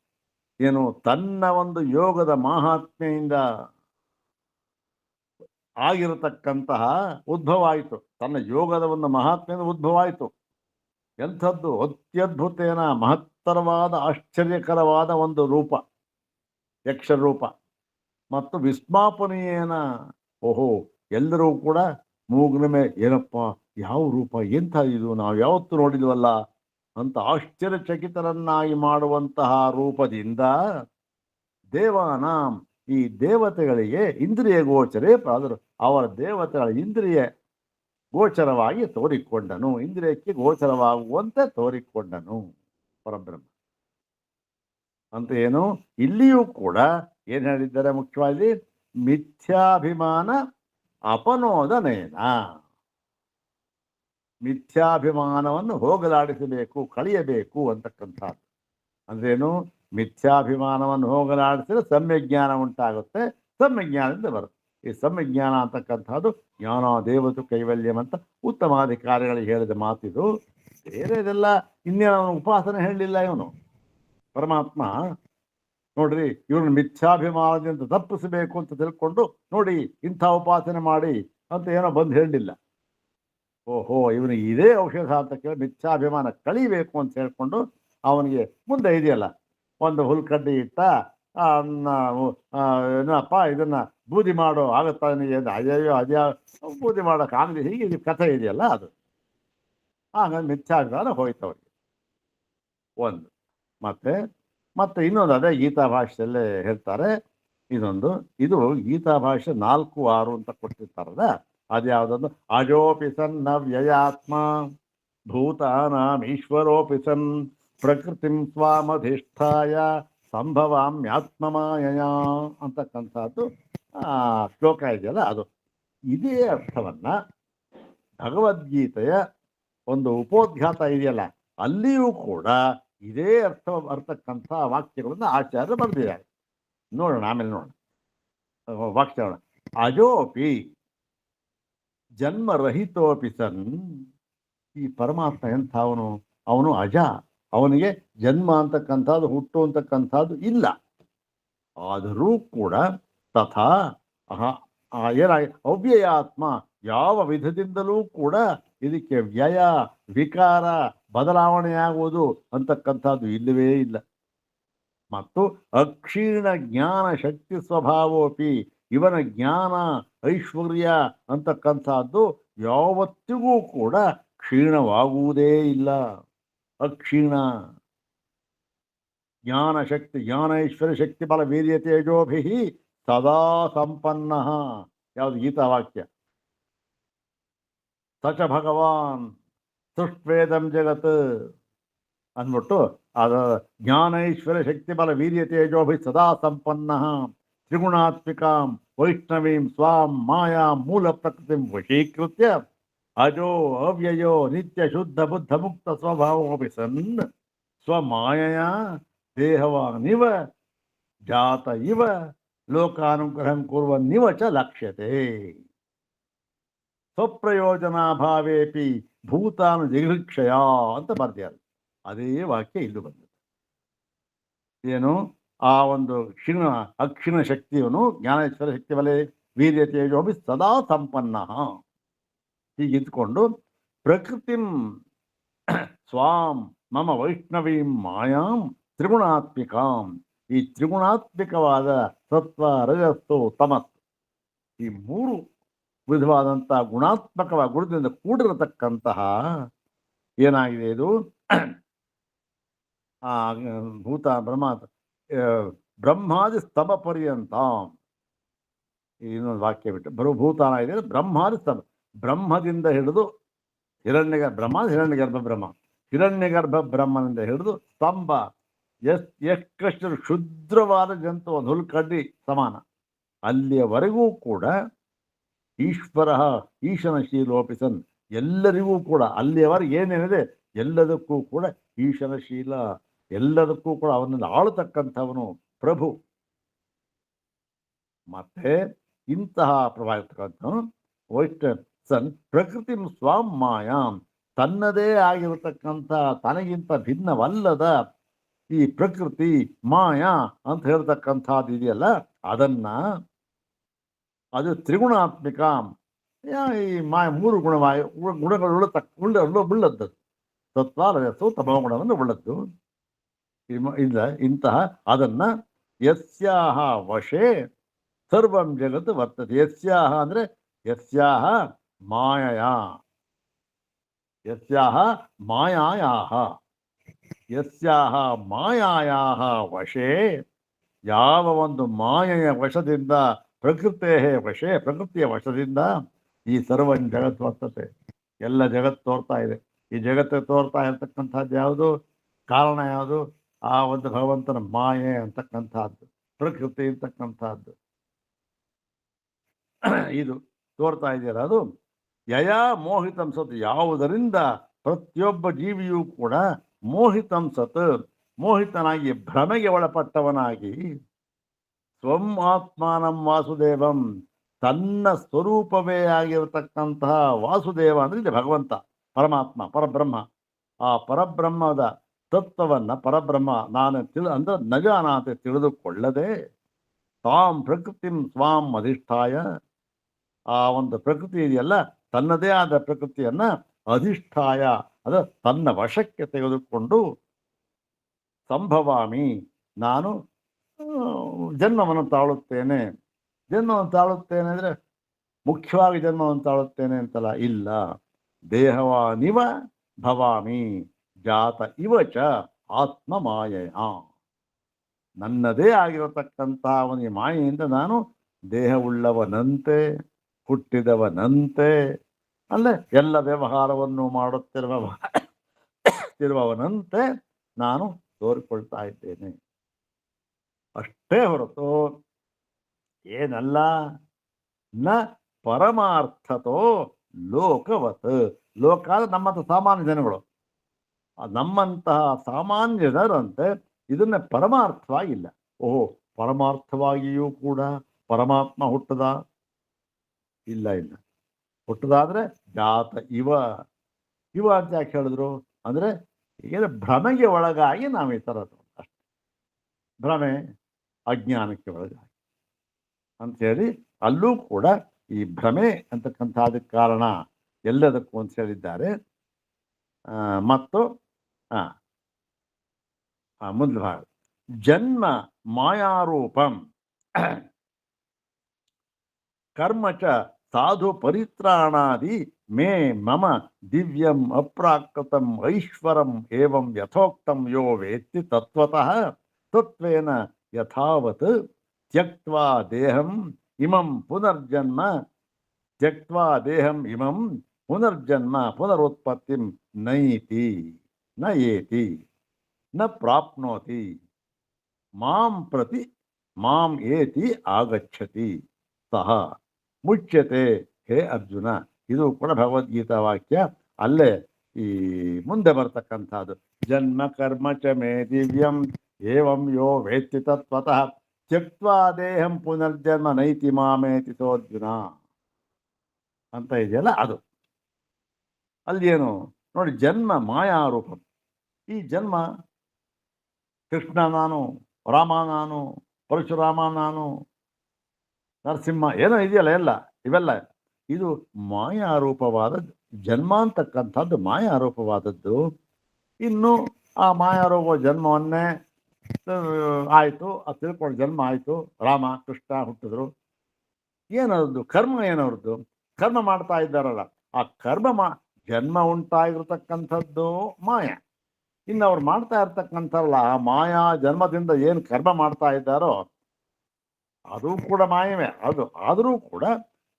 ಏನು? ತನ್ನ ಒಂದು ಯೋಗದ ಮಾಹಾತ್ಮೆಯಿಂದ ಆಗಿರತಕ್ಕಂತಹ ಉದ್ಭವ ಆಯಿತು. ತನ್ನ ಯೋಗದ ಒಂದು ಮಹಾತ್ಮೆಯಿಂದ ಉದ್ಭವ ಆಯಿತು. ಎಂಥದ್ದು? ಅತ್ಯದ್ಭುತೇನ, ಮಹತ್ತರವಾದ ಆಶ್ಚರ್ಯಕರವಾದ ಒಂದು ರೂಪ, ಯಕ್ಷ ರೂಪ. ಮತ್ತು ವಿಸ್ಮಾಪನೀಯೇನ, ಓಹೋ, ಎಲ್ಲರೂ ಕೂಡ ಮೂಗಿನ ಮೇಲೆ ಏನಪ್ಪ, ಯಾವ ರೂಪ, ಎಂಥ ಇದು, ನಾವು ಯಾವತ್ತೂ ನೋಡಿಲ್ವಲ್ಲ ಅಂತ ಆಶ್ಚರ್ಯಚಕಿತರನ್ನಾಗಿ ಮಾಡುವಂತಹ ರೂಪದಿಂದ ದೇವಾನಾಂ, ಈ ದೇವತೆಗಳಿಗೆ ಇಂದ್ರಿಯ ಗೋಚರೇ ಪ್ರಾದರು, ಅವರ ದೇವತೆಗಳ ಇಂದ್ರಿಯ ಗೋಚರವಾಗಿ ತೋರಿಕೊಂಡನು, ಇಂದ್ರಿಯಕ್ಕೆ ಗೋಚರವಾಗುವಂತೆ ತೋರಿಕೊಂಡನು ಪರಬ್ರಹ್ಮ ಅಂತ. ಏನು? ಇಲ್ಲಿಯೂ ಕೂಡ ಏನು ಹೇಳಿದ್ದಾರೆ ಮುಖ್ಯವಾಗಿ? ಮಿಥ್ಯಾಭಿಮಾನ ಅಪನೋದನೇನ, ಮಿಥ್ಯಾಭಿಮಾನವನ್ನು ಹೋಗಲಾಡಿಸಬೇಕು, ಕಳೆಯಬೇಕು ಅಂತಕ್ಕಂಥದ್ದು. ಅಂದ್ರೇನು? ಮಿಥ್ಯಾಭಿಮಾನವನ್ನು ಹೋಗಲಾಡಿಸಿದ್ರೆ ಸಮ್ಯಜ್ಞಾನ ಉಂಟಾಗುತ್ತೆ, ಸಮ್ಯಜ್ಞಾನದಿಂದ ಬರುತ್ತೆ. ಈ ಸಮ್ಯಜ್ಞಾನ ಅಂತಕ್ಕಂಥದ್ದು ಜ್ಞಾನ ದೇವತು ಕೈವಲ್ಯಂ ಅಂತ ಉತ್ತಮಾಧಿಕಾರಿಗಳಿಗೆ ಹೇಳಿದ ಮಾತಿದು. ಬೇರೆದೆಲ್ಲ ಇನ್ನೇನು ಉಪಾಸನೆ ಹೇಳಲಿಲ್ಲ ಇವನು ಪರಮಾತ್ಮ. ನೋಡ್ರಿ, ಇವ್ರನ್ನ ಮಿಥ್ಯಾಭಿಮಾನದಿಂದ ತಪ್ಪಿಸಬೇಕು ಅಂತ ತಿಳ್ಕೊಂಡು ನೋಡಿ ಇಂಥ ಉಪಾಸನೆ ಮಾಡಿ ಅಂತ ಏನೋ ಬಂದು ಹೇಳಲಿಲ್ಲ. ಓಹೋ, ಇವನಿಗೆ ಇದೇ ಔಷಧ ಅಂತ ಕೇಳಿ ಮಿಥ್ಯಾಭಿಮಾನ ಕಳಿಬೇಕು ಅಂತ ಹೇಳ್ಕೊಂಡು ಅವನಿಗೆ ಮುಂದೆ ಇದೆಯಲ್ಲ, ಒಂದು ಹುಲ್ಕಡ್ಡಿ ಇಟ್ಟ, ಏನಪ್ಪ ಇದನ್ನ ಬೂದಿ ಮಾಡೋ ಆಗುತ್ತಾ ನಿನಗೆ ಅಯ್ಯಯ್ಯೋ ಅದ್ಯಾ ಬೂದಿ ಮಾಡೋಕ್ಕಾಗಲಿ, ಹೀಗೆ ಇದು ಕಥೆ ಇದೆಯಲ್ಲ ಅದು. ಹಾಗಾಗಿ ಮಿಥ್ಯಾಜ್ಞಾನ ಹೋಯ್ತು ಅವ್ರಿಗೆ ಒಂದು. ಮತ್ತೆ ಮತ್ತೆ ಇನ್ನೊಂದು ಅದೇ ಗೀತಾ ಭಾಷೆಯಲ್ಲೇ ಹೇಳ್ತಾರೆ ಇದು ಗೀತಾ ಭಾಷೆ 4-6 ಅಂತ ಕೊಟ್ಟಿರ್ತಾರಲ್ಲ, ಅದ್ಯಾವುದೊಂದು ಅಜೋಪಿ ಸನ್ನ ವ್ಯಯಾತ್ಮ ಭೂತಾನಾಂ ಈಶ್ವರೋಪಿ ಸನ್ ಪ್ರಕೃತಿಂ ಸ್ವಾಮಧಿಷ್ಠಾಯ ಸಂಭವಾಮ್ಯಾತ್ಮಮಾಯಯ ಅಂತಕ್ಕಂಥದ್ದು ಶ್ಲೋಕ ಇದೆಯಲ್ಲ ಅದು. ಇದೇ ಅರ್ಥವನ್ನ ಭಗವದ್ಗೀತೆಯ ಒಂದು ಉಪೋದ್ಘಾತ ಇದೆಯಲ್ಲ ಅಲ್ಲಿಯೂ ಕೂಡ ಇದೇ ಅರ್ಥಕ್ಕಂಥ ವಾಕ್ಯಗಳನ್ನು ಆಚಾರ್ಯರು ಬರೆದಿದ್ದಾರೆ. ನೋಡೋಣ, ಆಮೇಲೆ ನೋಡೋಣ ವಾಕ್ಯ. ಅಜೋಪಿ ಜನ್ಮರಹಿತೋಪಿ ಸನ್, ಈ ಪರಮಾತ್ಮ ಎಂಥವನು? ಅವನು ಅಜ, ಅವನಿಗೆ ಜನ್ಮ ಅಂತಕ್ಕಂಥದ್ದು ಹುಟ್ಟು ಅಂತಕ್ಕಂಥದ್ದು ಇಲ್ಲ. ಆದರೂ ಕೂಡ ತಥಾ ಏನಾಗಿ ಅವ್ಯಯಾತ್ಮ, ಯಾವ ವಿಧದಿಂದಲೂ ಕೂಡ ಇದಕ್ಕೆ ವ್ಯಯ ವಿಕಾರ ಬದಲಾವಣೆಯಾಗುವುದು ಅಂತಕ್ಕಂಥದ್ದು ಇಲ್ಲವೇ ಇಲ್ಲ. ಮತ್ತು ಅಕ್ಷೀಣ ಜ್ಞಾನ ಶಕ್ತಿ ಸ್ವಭಾವೋಪಿ, ಇವನ ಜ್ಞಾನ ಐಶ್ವರ್ಯ ಅಂತಕ್ಕಂಥದ್ದು ಯಾವತ್ತಿಗೂ ಕೂಡ ಕ್ಷೀಣವಾಗುವುದೇ ಇಲ್ಲ. ಅಕ್ಷೀಣ ಜ್ಞಾನ ಶಕ್ತಿ ಜ್ಞಾನ ಐಶ್ವರ್ಯ ಶಕ್ತಿ ಬಲ ವೀರ್ಯ ತೇಜೋಭಿ ಸದಾ ಸಂಪನ್ನ. ಯಾವುದು ಗೀತಾವಾಕ್ಯ? ಸಚ ಭಗವಾನ್ ಸೃಷ್ಟ್ವೇದಂ ಜಗತ್ ಅಂದ್ಬಿಟ್ಟು ಅದ ಜ್ಞಾನ ಐಶ್ವರ್ಯ ಶಕ್ತಿ ಬಲ ವೀರ್ಯ ತೇಜೋಭಿ ಸದಾ ಸಂಪನ್ನ ತ್ರಿಗುಣಾತ್ಮಿಕಾಂ ವೈಷ್ಣವೀಂ ಸ್ವಾಂ ಮಾಯಾ ಮೂಲ ಪ್ರಕೃತಿಂ ವಶೀಕೃತ್ಯ ಅಜೋ ಅವ್ಯಯೋ ನಿತ್ಯ ಶುದ್ಧ ಬುದ್ಧ ಮುಕ್ತ ಸ್ವಭಾವೋಪಿ ಸನ್ ಸ್ವಮಾಯಯ ದೇಹವಾನಿವ ಜಾತ ಇವ ಲೋಕಾನುಗ್ರಹಂ ಕುರ್ವನ್ನಿವ ಚ ಲಕ್ಷ್ಯತೆ ಸ್ವಪ್ರಯೋಜನಾಭಾವೇಪಿ ಭೂತಾನು ಜಿಘೃಕ್ಷಯ ಅಂತ ಬರ್ದಿದ್ದಾರೆ. ಅದೇ ವಾಕ್ಯ ಇಲ್ಲೂ ಬಂದಿದೆ. ಏನು? ಆ ಒಂದು ಅಕ್ಷಿಣ ಶಕ್ತಿಯವನು ಜ್ಞಾನೇಶ್ವರ ಶಕ್ತಿ ಬಲೆ ವೀರ್ಯ ತೇಜೋಭಿ ಸದಾ ಸಂಪನ್ನ ಹೀಗಿದ್ಕೊಂಡು ಪ್ರಕೃತಿಂ ಸ್ವಾಂ ಮಮ ವೈಷ್ಣವೀಂ ಮಾಯಾಂ ತ್ರಿಗುಣಾತ್ಮಿಕಾಂ, ಈ ತ್ರಿಗುಣಾತ್ಮಿಕವಾದ ಸತ್ವ ರಜಸ್ಸು ತಮಸ್ಸು, ಈ 3 ವಿಧವಾದಂತಹ ಗುಣಾತ್ಮಕವಾದ ಗುಣದಿಂದ ಕೂಡಿರತಕ್ಕಂತಹ ಏನಾಗಿದೆ ಇದು ಭೂತ ಬ್ರಹ್ಮಾದಿ ಸ್ತಂಭ ಪರ್ಯಂತ. ಇನ್ನೊಂದು ವಾಕ್ಯ ಬಿಟ್ಟು ಭೂತಾನ ಇದೆ, ಬ್ರಹ್ಮಾದಿ ಸ್ತಂಭ, ಬ್ರಹ್ಮದಿಂದ ಹಿಡಿದು ಹಿರಣ್ಯಗರ್ಭ ಬ್ರಹ್ಮನಿಂದ ಹಿಡಿದು ಸ್ತಂಭ ಎಷ್ಟಷ್ಟು ಶುದ್ರವಾದ ಜಂತು ಒಂದು ಹುಲ್ಕಡ್ಡಿ ಸಮಾನ ಅಲ್ಲಿಯವರೆಗೂ ಕೂಡ ಈಶನ ಶೀಲೋಪಿಸನ್, ಎಲ್ಲರಿಗೂ ಕೂಡ ಅಲ್ಲಿಯವರೆಗೆ ಏನೇನಿದೆ ಎಲ್ಲದಕ್ಕೂ ಕೂಡ ಈಶನ ಶೀಲ, ಎಲ್ಲದಕ್ಕೂ ಕೂಡ ಅವನನ್ನು ಆಳತಕ್ಕಂಥವನು ಪ್ರಭು. ಮತ್ತೆ ಇಂತಹ ಪ್ರಭಾವಿತಕ್ಕಂಥವನು ಸನ್ ಪ್ರಕೃತಿ ಸ್ವಾಂ ಮಾಯಾಂ, ತನ್ನದೇ ಆಗಿರತಕ್ಕಂಥ ತನಗಿಂತ ಭಿನ್ನವಲ್ಲದ ಈ ಪ್ರಕೃತಿ ಮಾಯಾ ಅಂತ ಹೇಳ್ತಕ್ಕಂಥದ್ದು ಇದೆಯಲ್ಲ ಅದನ್ನ, ಅದು ತ್ರಿಗುಣಾತ್ಮಿಕ, ಈ ಮಾಯ 3 ಗುಣಗಳು ಉಳ್ಳದ್ದು, ಸತ್ವ ರಜಸ್ಸು ತಮೋಗುಣವನ್ನು ಉಳ್ಳದ್ದು ಇಲ್ಲ. ಇಂತಹ ಅದನ್ನ ಯಸ್ಯಾಹ ವಶೇ ಸರ್ವಂ ಜಗತ್ ವರ್ತದೆ. ಯಸ್ಯಾಹ ಅಂದ್ರೆ ಯಸ್ಯಾಹ ಮಾಯಾ, ಯಸ್ಯಾಹ ಮಾಯಾಯಾಹ ವಶೇ, ಯಾವ ಒಂದು ಮಾಯೆಯ ವಶದಿಂದ ಪ್ರಕೃತಿಯ ವಶದಿಂದ ಈ ಸರ್ವಂ ಜಗತ್ ವರ್ತತೆ, ಎಲ್ಲ ಜಗತ್ತು ತೋರ್ತಾ ಇದೆ. ಈ ಜಗತ್ತು ತೋರ್ತಾ ಇರತಕ್ಕಂಥದ್ದು ಯಾವುದು? ಕಾರಣ ಯಾವುದು? ಆ ಒಂದು ಭಗವಂತನ ಮಾಯೆ ಅಂತಕ್ಕಂಥದ್ದು, ಪ್ರಕೃತಿ ಅಂತಕ್ಕಂಥದ್ದು ಇದು ತೋರ್ತಾ ಇದೆಯಲ್ಲ ಅದು. ಯಯಾ ಮೋಹಿತಂ ಸತ್, ಯಾವುದರಿಂದ ಪ್ರತಿಯೊಬ್ಬ ಜೀವಿಯೂ ಕೂಡ ಮೋಹಿತಂ ಸತ್, ಮೋಹಿತನಾಗಿ ಭ್ರಮೆಗೆ ಒಳಪಟ್ಟವನಾಗಿ, ಸ್ವಂ ಆತ್ಮಾನಂ ವಾಸುದೇವಂ, ತನ್ನ ಸ್ವರೂಪವೇ ಆಗಿರತಕ್ಕಂತಹ ವಾಸುದೇವ ಅಂದ್ರೆ ಇದೆ ಭಗವಂತ ಪರಮಾತ್ಮ ಪರಬ್ರಹ್ಮ. ಆ ಪರಬ್ರಹ್ಮದ ತತ್ವವನ್ನ ಪರಬ್ರಹ್ಮ ನಾನು ಅಂದ್ರೆ ನಜಾನ ಅಂತ ತಿಳಿದುಕೊಳ್ಳದೆ ತಾಂ ಪ್ರಕೃತಿಂ ಸ್ವಾಂ ಅಧಿಷ್ಠಾಯ, ಆ ಒಂದು ಪ್ರಕೃತಿ ಇದೆಯಲ್ಲ ತನ್ನದೇ ಆದ ಪ್ರಕೃತಿಯನ್ನ ಅಧಿಷ್ಠಾಯ, ಅದ ತನ್ನ ವಶಕ್ಕೆ ತೆಗೆದುಕೊಂಡು ಸಂಭವಾಮಿ, ನಾನು ಜನ್ಮವನ್ನು ತಾಳುತ್ತೇನೆ, ಜನ್ಮವನ್ನು ತಾಳುತ್ತೇನೆ ಅಂದರೆ ಮುಖ್ಯವಾಗಿ ಜನ್ಮವನ್ನು ತಾಳುತ್ತೇನೆ ಅಂತಲ್ಲ, ಇಲ್ಲ. ದೇಹವಾನಿವ ಭವಾಮಿ ಜಾತ ಇವ ಚ ಆತ್ಮ ಮಾಯೆಯ. ನನ್ನದೇ ಆಗಿರತಕ್ಕಂತಹ ಅವನಿಗೆ ಮಾಯೆಯಿಂದ ನಾನು ದೇಹವುಳ್ಳವನಂತೆ ಹುಟ್ಟಿದವನಂತೆ ಅಲ್ಲೇ ಎಲ್ಲ ವ್ಯವಹಾರವನ್ನು ಮಾಡುತ್ತಿರುವವನಂತೆ ನಾನು ತೋರಿಕೊಳ್ತಾ ಇದ್ದೇನೆ. ಅಷ್ಟೇ ಹೊರತು ಏನಲ್ಲ. ನ ಪರಮಾರ್ಥತೋ ಲೋಕವತ್. ಲೋಕ ನಮ್ಮಂಥ ಸಾಮಾನ್ಯ ಜನಗಳು, ನಮ್ಮಂತಹ ಸಾಮಾನ್ಯ ಜನರಂತೆ ಇದನ್ನ ಪರಮಾರ್ಥವಾಗಿಲ್ಲ. ಓಹೋ, ಪರಮಾರ್ಥವಾಗಿಯೂ ಕೂಡ ಪರಮಾತ್ಮ ಹುಟ್ಟದ? ಇಲ್ಲ ಇಲ್ಲ. ಹುಟ್ಟದಾದ್ರೆ ಜಾತ ಇವ. ಇವ ಅಂತ ಯಾಕೆ ಹೇಳಿದ್ರು ಅಂದ್ರೆ ಈಗ ಭ್ರಮೆಗೆ ಒಳಗಾಗಿ ನಾವು ಈ ಥರದ್ದು ಅಷ್ಟೆ. ಭ್ರಮೆ ಅಜ್ಞಾನಕ್ಕೆ ಒಳಗಾಗಿ ಅಂಥೇಳಿ ಅಲ್ಲೂ ಕೂಡ ಈ ಭ್ರಮೆ ಅಂತಕ್ಕಂಥದಕ್ಕೆ ಕಾರಣ ಎಲ್ಲದಕ್ಕೂ ಅಂತ ಹೇಳಿದ್ದಾರೆ. ಮತ್ತು ಮುಂದೆ ಭಾಗ ಜನ್ಮ ಮಾಯಾರೂಪಂ ಕರ್ಮ ಚ ಸಾಧು ಪರಿತ್ರಾಣಾದಿ ಮೇ ಮಮ ದಿವ್ಯಂ ಅಪ್ರಾಕೃತಂ ಐಶ್ವರಂ ಏವಂ ಯಥೋಕ್ತಂ ಯೋ ವೇತ್ತಿ ತತ್ವತಃ ತತ್ವೇನ ಯಥಾವತ್ ತ್ಯಕ್ತ್ವಾ ದೇಹಂ ಇಮಂ ಪುನರ್ಜನ್ಮ ತ್ಯಕ್ತ್ವಾ ದೇಹಂ ಇಮಂ ಪುನರ್ಜನ್ಮ ಪುನರುತ್ಪತ್ತಿಂ ನೈತಿ ನ ಏತಿ ನ ಪ್ರಾಪ್ನೋತಿ ಮಾಂ ಪ್ರತಿ ಮಾಂ ಏತಿ ಆಗಚ್ಚತಿ ಸಹ ಮುಚ್ಯತೆ ಹೇ ಅರ್ಜುನ. ಇದು ಕೂಡ ಭಗವದ್ಗೀತಾ ವಾಕ್ಯ. ಅಲ್ಲೇ ಈ ಮುಂದೆ ಬರ್ತಕ್ಕಂಥದ್ದು ಜನ್ಮ ಕರ್ಮ ಚ ಮೇ ದಿವ್ಯಂ ಏವಂ ಯೋ ವೇತ್ತಿ ತತ್ವತಃ ತ್ಯಕ್ತ್ವಾ ದೇಹಂ ಪುನರ್ಜನ್ಮ ನೈತಿ ಮಾಮೇತಿ ಸೋರ್ಜುನ ಅಂತ ಇದೆಯಲ್ಲ ಅದು. ಅಲ್ಲಿ ಏನು ನೋಡಿ, ಜನ್ಮ ಮಾಯಾರೂಪ. ಈ ಜನ್ಮ ಕೃಷ್ಣ ನಾನು, ರಾಮ ನಾನು, ಪರಶುರಾಮ ನಾನು, ನರಸಿಂಹ ಏನೋ ಇದೆಯಲ್ಲ, ಎಲ್ಲ ಇವೆಲ್ಲ ಇದು ಮಾಯಾರೂಪವಾದ ಜನ್ಮ ಅಂತಕ್ಕಂಥದ್ದು ಮಾಯಾರೂಪವಾದದ್ದು. ಇನ್ನು ಆ ಮಾಯಾರೂಪ ಜನ್ಮವನ್ನೇ ಆಯಿತು, ಅದು ತಿಳ್ಕೊಂಡು ಜನ್ಮ ಆಯಿತು, ರಾಮ ಕೃಷ್ಣ ಹುಟ್ಟಿದ್ರು. ಏನವ್ರದ್ದು ಕರ್ಮ? ಏನವ್ರದ್ದು ಕರ್ಮ ಮಾಡ್ತಾ ಇದ್ದಾರಲ್ಲ, ಆ ಕರ್ಮ ಜನ್ಮ ಉಂಟಾಗಿರ್ತಕ್ಕಂಥದ್ದು ಮಾಯ. ಇನ್ನು ಅವ್ರು ಮಾಡ್ತಾ ಇರ್ತಕ್ಕಂಥಲ್ಲ ಆ ಮಾಯಾ ಜನ್ಮದಿಂದ ಏನು ಕರ್ಮ ಮಾಡ್ತಾ ಇದ್ದಾರೋ ಅದು ಕೂಡ ಮಾಯವೇ. ಅದು ಆದರೂ ಕೂಡ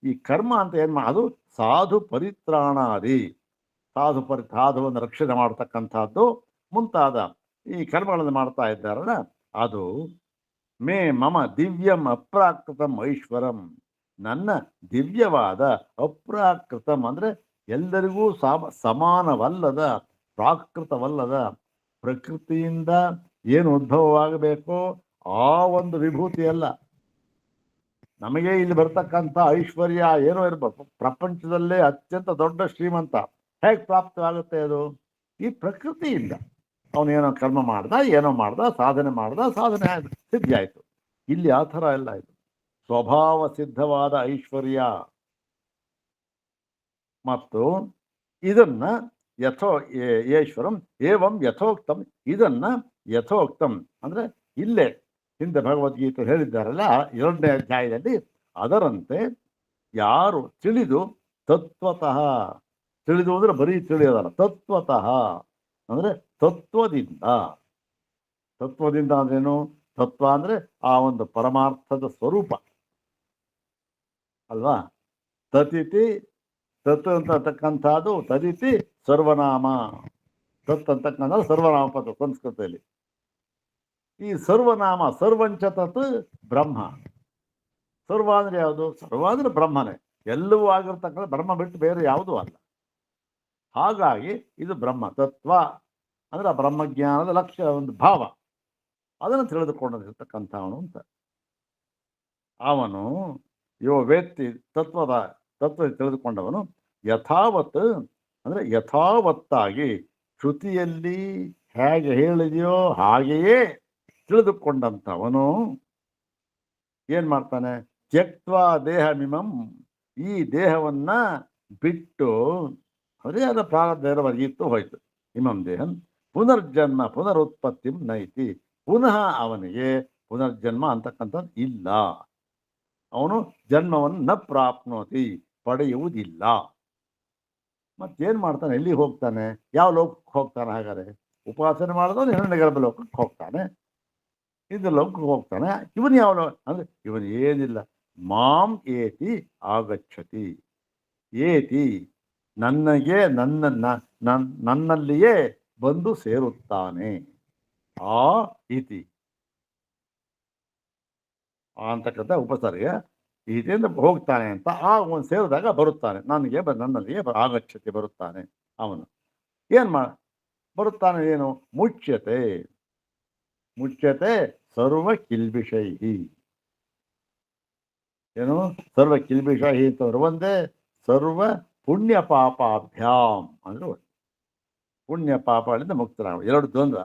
ಈ ಕರ್ಮ ಅಂತ ಏನು ಅದು ಸಾಧು ಪರಿತ್ರಾಣಾದಿ, ಸಾಧುವನ್ನು ರಕ್ಷಣೆ ಮಾಡ್ತಕ್ಕಂಥದ್ದು ಮುಂತಾದ ಈ ಕರ್ಮಗಳನ್ನು ಮಾಡ್ತಾ ಇದ್ದಾರಲ್ಲ ಅದು ಮೇ ಮಮ ದಿವ್ಯಂ ಅಪ್ರಾಕೃತಂ ಐಶ್ವರಂ, ನನ್ನ ದಿವ್ಯವಾದ ಅಪ್ರಾಕೃತಂ ಅಂದರೆ ಎಲ್ಲರಿಗೂ ಸಮಾನವಲ್ಲದ, ಪ್ರಾಕೃತವಲ್ಲದ, ಪ್ರಕೃತಿಯಿಂದ ಏನು ಉದ್ಭವವಾಗಬೇಕೋ ಆ ಒಂದು ವಿಭೂತಿ ಅಲ್ಲ. ನಮಗೆ ಇಲ್ಲಿ ಬರ್ತಕ್ಕಂಥ ಐಶ್ವರ್ಯ ಏನೋ ಇರ್ಬೇಕು, ಪ್ರಪಂಚದಲ್ಲೇ ಅತ್ಯಂತ ದೊಡ್ಡ ಶ್ರೀಮಂತ ಹೇಗೆ ಪ್ರಾಪ್ತವಾಗುತ್ತೆ? ಅದು ಈ ಪ್ರಕೃತಿಯಿಂದ. ಅವನೇನೋ ಕರ್ಮ ಮಾಡ್ದ, ಏನೋ ಮಾಡ್ದ, ಸಾಧನೆ ಸಿದ್ಧಿ ಆಯಿತು. ಇಲ್ಲಿ ಆ ಥರ ಎಲ್ಲ ಇದು ಸ್ವಭಾವ ಸಿದ್ಧವಾದ ಐಶ್ವರ್ಯ. ಮತ್ತು ಇದನ್ನ ಈಶ್ವರಂ ಏವಂ ಯಥೋಕ್ತಂ, ಇದನ್ನ ಯಥೋಕ್ತಂ ಅಂದ್ರೆ ಇಲ್ಲೇ ಹಿಂದೆ ಭಗವದ್ಗೀತೆ ಹೇಳಿದ್ದಾರಲ್ಲ 2ನೇ ಅಧ್ಯಾಯದಲ್ಲಿ, ಅದರಂತೆ ಯಾರು ತಿಳಿದು ತತ್ವತಃ, ತಿಳಿದು ಅಂದ್ರೆ ಬರೀ ತಿಳಿಯೋದಲ್ಲ, ತತ್ವತಃ ಅಂದ್ರೆ ತತ್ವದಿಂದ. ತತ್ವದಿಂದ ಅಂದ್ರೇನು? ತತ್ವ ಅಂದ್ರೆ ಆ ಒಂದು ಪರಮಾರ್ಥದ ಸ್ವರೂಪ ಅಲ್ವಾ. ತತಿತಿ, ತತ್ ಅಂತಕ್ಕಂಥದ್ದು ತದಿತಿ ಸರ್ವನಾಮ. ತತ್ ಅಂತಕ್ಕಂಥ ಸರ್ವನಾಮ ಪದ ಸಂಸ್ಕೃತದಲ್ಲಿ. ಈ ಸರ್ವನಾಮ ಸರ್ವಂಚ ತತ್ ಬ್ರಹ್ಮ. ಸರ್ವ ಅಂದ್ರೆ ಯಾವುದು? ಸರ್ವ ಅಂದ್ರೆ ಬ್ರಹ್ಮನೇ, ಎಲ್ಲವೂ ಆಗಿರ್ತಕ್ಕಂಥ ಬ್ರಹ್ಮ ಬಿಟ್ಟು ಬೇರೆ ಯಾವುದೂ ಅಲ್ಲ. ಹಾಗಾಗಿ ಇದು ಬ್ರಹ್ಮ ತತ್ವ ಅಂದ್ರೆ ಆ ಬ್ರಹ್ಮಜ್ಞಾನದ ಲಕ್ಷ್ಯ, ಒಂದು ಭಾವ, ಅದನ್ನು ತಿಳಿದುಕೊಂಡಿರ್ತಕ್ಕಂಥವನು ಅಂತ. ಅವನು ಯೋ ವೇತ್ತಿ ತತ್ವ ತಿಳಿದುಕೊಂಡವನು ಯಥಾವತ್ ಅಂದ್ರೆ ಯಥಾವತ್ತಾಗಿ ಶ್ರುತಿಯಲ್ಲಿ ಹೇಗೆ ಹೇಳಿದೆಯೋ ಹಾಗೆಯೇ ತಿಳಿದುಕೊಂಡಂಥವನು ಏನ್ ಮಾಡ್ತಾನೆ? ತ್ಯಕ್ತ್ವಾ ದೇಹಮಿಮಂ, ಈ ದೇಹವನ್ನ ಬಿಟ್ಟು, ಅದೇ ಅದ ಪ್ರಾರಬ್ಧವರೆಗೆ ಇತ್ತು ಹೋಯ್ತು. ಇಮಂ ದೇಹಂ ಪುನರ್ಜನ್ಮ ಪುನರುತ್ಪತ್ತಿ ನೈತಿ, ಪುನಃ ಅವನಿಗೆ ಪುನರ್ಜನ್ಮ ಅಂತಕ್ಕಂಥದ್ದು ಇಲ್ಲ. ಅವನು ಜನ್ಮವನ್ನು ನ ಪ್ರಾಪ್ನೋತಿ, ಪಡೆಯುವುದಿಲ್ಲ. ಮತ್ತೇನು ಮಾಡ್ತಾನೆ? ಎಲ್ಲಿಗೆ ಹೋಗ್ತಾನೆ? ಯಾವ ಲೋಕಕ್ಕೆ ಹೋಗ್ತಾನೆ? ಹಾಗಾದ್ರೆ ಉಪಾಸನೆ ಮಾಡಿದವನು ಹಿರಣ್ಯಗರ್ಭ ಲೋಕಕ್ಕೆ ಹೋಗ್ತಾನೆ, ಇದು ಲೋಕಕ್ಕೆ ಹೋಗ್ತಾನೆ. ಇವನು ಯಾವ ಅಂದ್ರೆ ಇವನು ಏನಿಲ್ಲ, ಮಾಂ ಏತಿ ಆಗಚ್ಚತಿ, ಏತಿ ನನಗೆ ನನ್ನಲ್ಲಿಯೇ ಬಂದು ಸೇರುತ್ತಾನೆ. ಆ ಇತಿ ಅಂತಕ್ಕಂಥ ಉಪಸರ್ಗ, ಈತಿಯಿಂದ ಹೋಗ್ತಾನೆ ಅಂತ ಆ ಒಂದು ಸೇರಿದಾಗ ಬರುತ್ತಾನೆ, ನನಗೆ ನನ್ನಲ್ಲಿಯೇ ಆಗಚ್ಚತಿ, ಬರುತ್ತಾನೆ. ಅವನು ಏನ್ ಬರುತ್ತಾನೆ? ಏನು? ಮುಚ್ಯತೆ, ಮುಚ್ಯತೆ ಸರ್ವ ಕಿಲ್ಬಿಷೈ. ಏನು ಸರ್ವ ಕಿಲ್ಬಿಷೈ ಅಂತಂದ್ರೆ ಒಂದೇ, ಸರ್ವ ಪುಣ್ಯ ಪಾಪಾಭ್ಯಾಮ್ ಅಂದ್ರೆ ಪುಣ್ಯ ಪಾಪಗಳಿಂದ ಮುಕ್ತರಾಗ. ಎರಡು ದ್ವಂದ್ವ.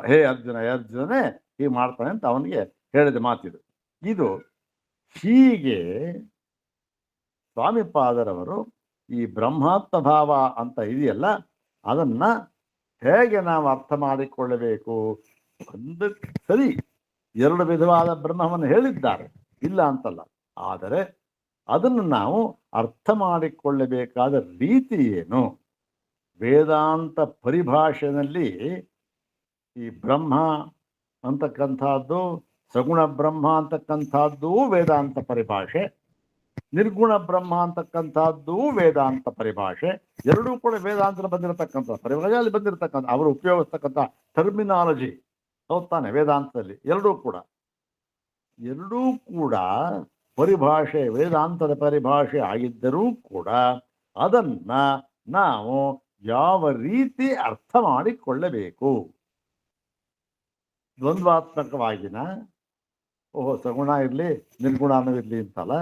ಹೇ ಅರ್ಜುನ, ಅರ್ಜುನನೇ ಹೀಗೆ ಮಾಡ್ತಾನೆ ಅಂತ ಅವನಿಗೆ ಹೇಳಿದ ಮಾತಿದು. ಇದು ಹೀಗೆ ಸ್ವಾಮಿಪಾದರವರು ಈ ಬ್ರಹ್ಮಾತ್ಮ ಭಾವ ಅಂತ ಇದೆಯಲ್ಲ, ಅದನ್ನ ಹೇಗೆ ನಾವು ಅರ್ಥ ಮಾಡಿಕೊಳ್ಳಬೇಕು? ಒಂದು ಸರಿ ಎರಡು ವಿಧವಾದ ಬ್ರಹ್ಮವನ್ನು ಹೇಳಿದ್ದಾರೆ, ಇಲ್ಲ ಅಂತಲ್ಲ. ಆದರೆ ಅದನ್ನು ನಾವು ಅರ್ಥ ಮಾಡಿಕೊಳ್ಳಬೇಕಾದ ರೀತಿ ಏನು? ವೇದಾಂತ ಪರಿಭಾಷೆಯಲ್ಲಿ ಈ ಬ್ರಹ್ಮ ಅಂತಕ್ಕಂಥದ್ದು, ಸಗುಣ ಬ್ರಹ್ಮ ಅಂತಕ್ಕಂಥದ್ದು ವೇದಾಂತ ಪರಿಭಾಷೆ, ನಿರ್ಗುಣ ಬ್ರಹ್ಮ ಅಂತಕ್ಕಂಥದ್ದು ವೇದಾಂತ ಪರಿಭಾಷೆ. ಎರಡೂ ಕೂಡ ವೇದಾಂತ ಬಂದಿರತಕ್ಕಂಥ ಪರಿಭಾಷೆಯಲ್ಲಿ ಬಂದಿರತಕ್ಕಂಥ, ಅವರು ಉಪಯೋಗಿಸ್ತಕ್ಕಂಥ ಟರ್ಮಿನಾಲಜಿ ಹೋಗ್ತಾನೆ ವೇದಾಂತದಲ್ಲಿ. ಎರಡೂ ಕೂಡ ಪರಿಭಾಷೆ, ವೇದಾಂತದ ಪರಿಭಾಷೆ ಆಗಿದ್ದರೂ ಕೂಡ ಅದನ್ನ ನಾವು ಯಾವ ರೀತಿ ಅರ್ಥ ಮಾಡಿಕೊಳ್ಳಬೇಕು? ದ್ವಂದ್ವಾತ್ಮಕವಾಗಿನ ಓಹೋ ಸಗುಣ ಇರಲಿ ನಿರ್ಗುಣನೂ ಇರಲಿ ಅಂತಲ್ಲ,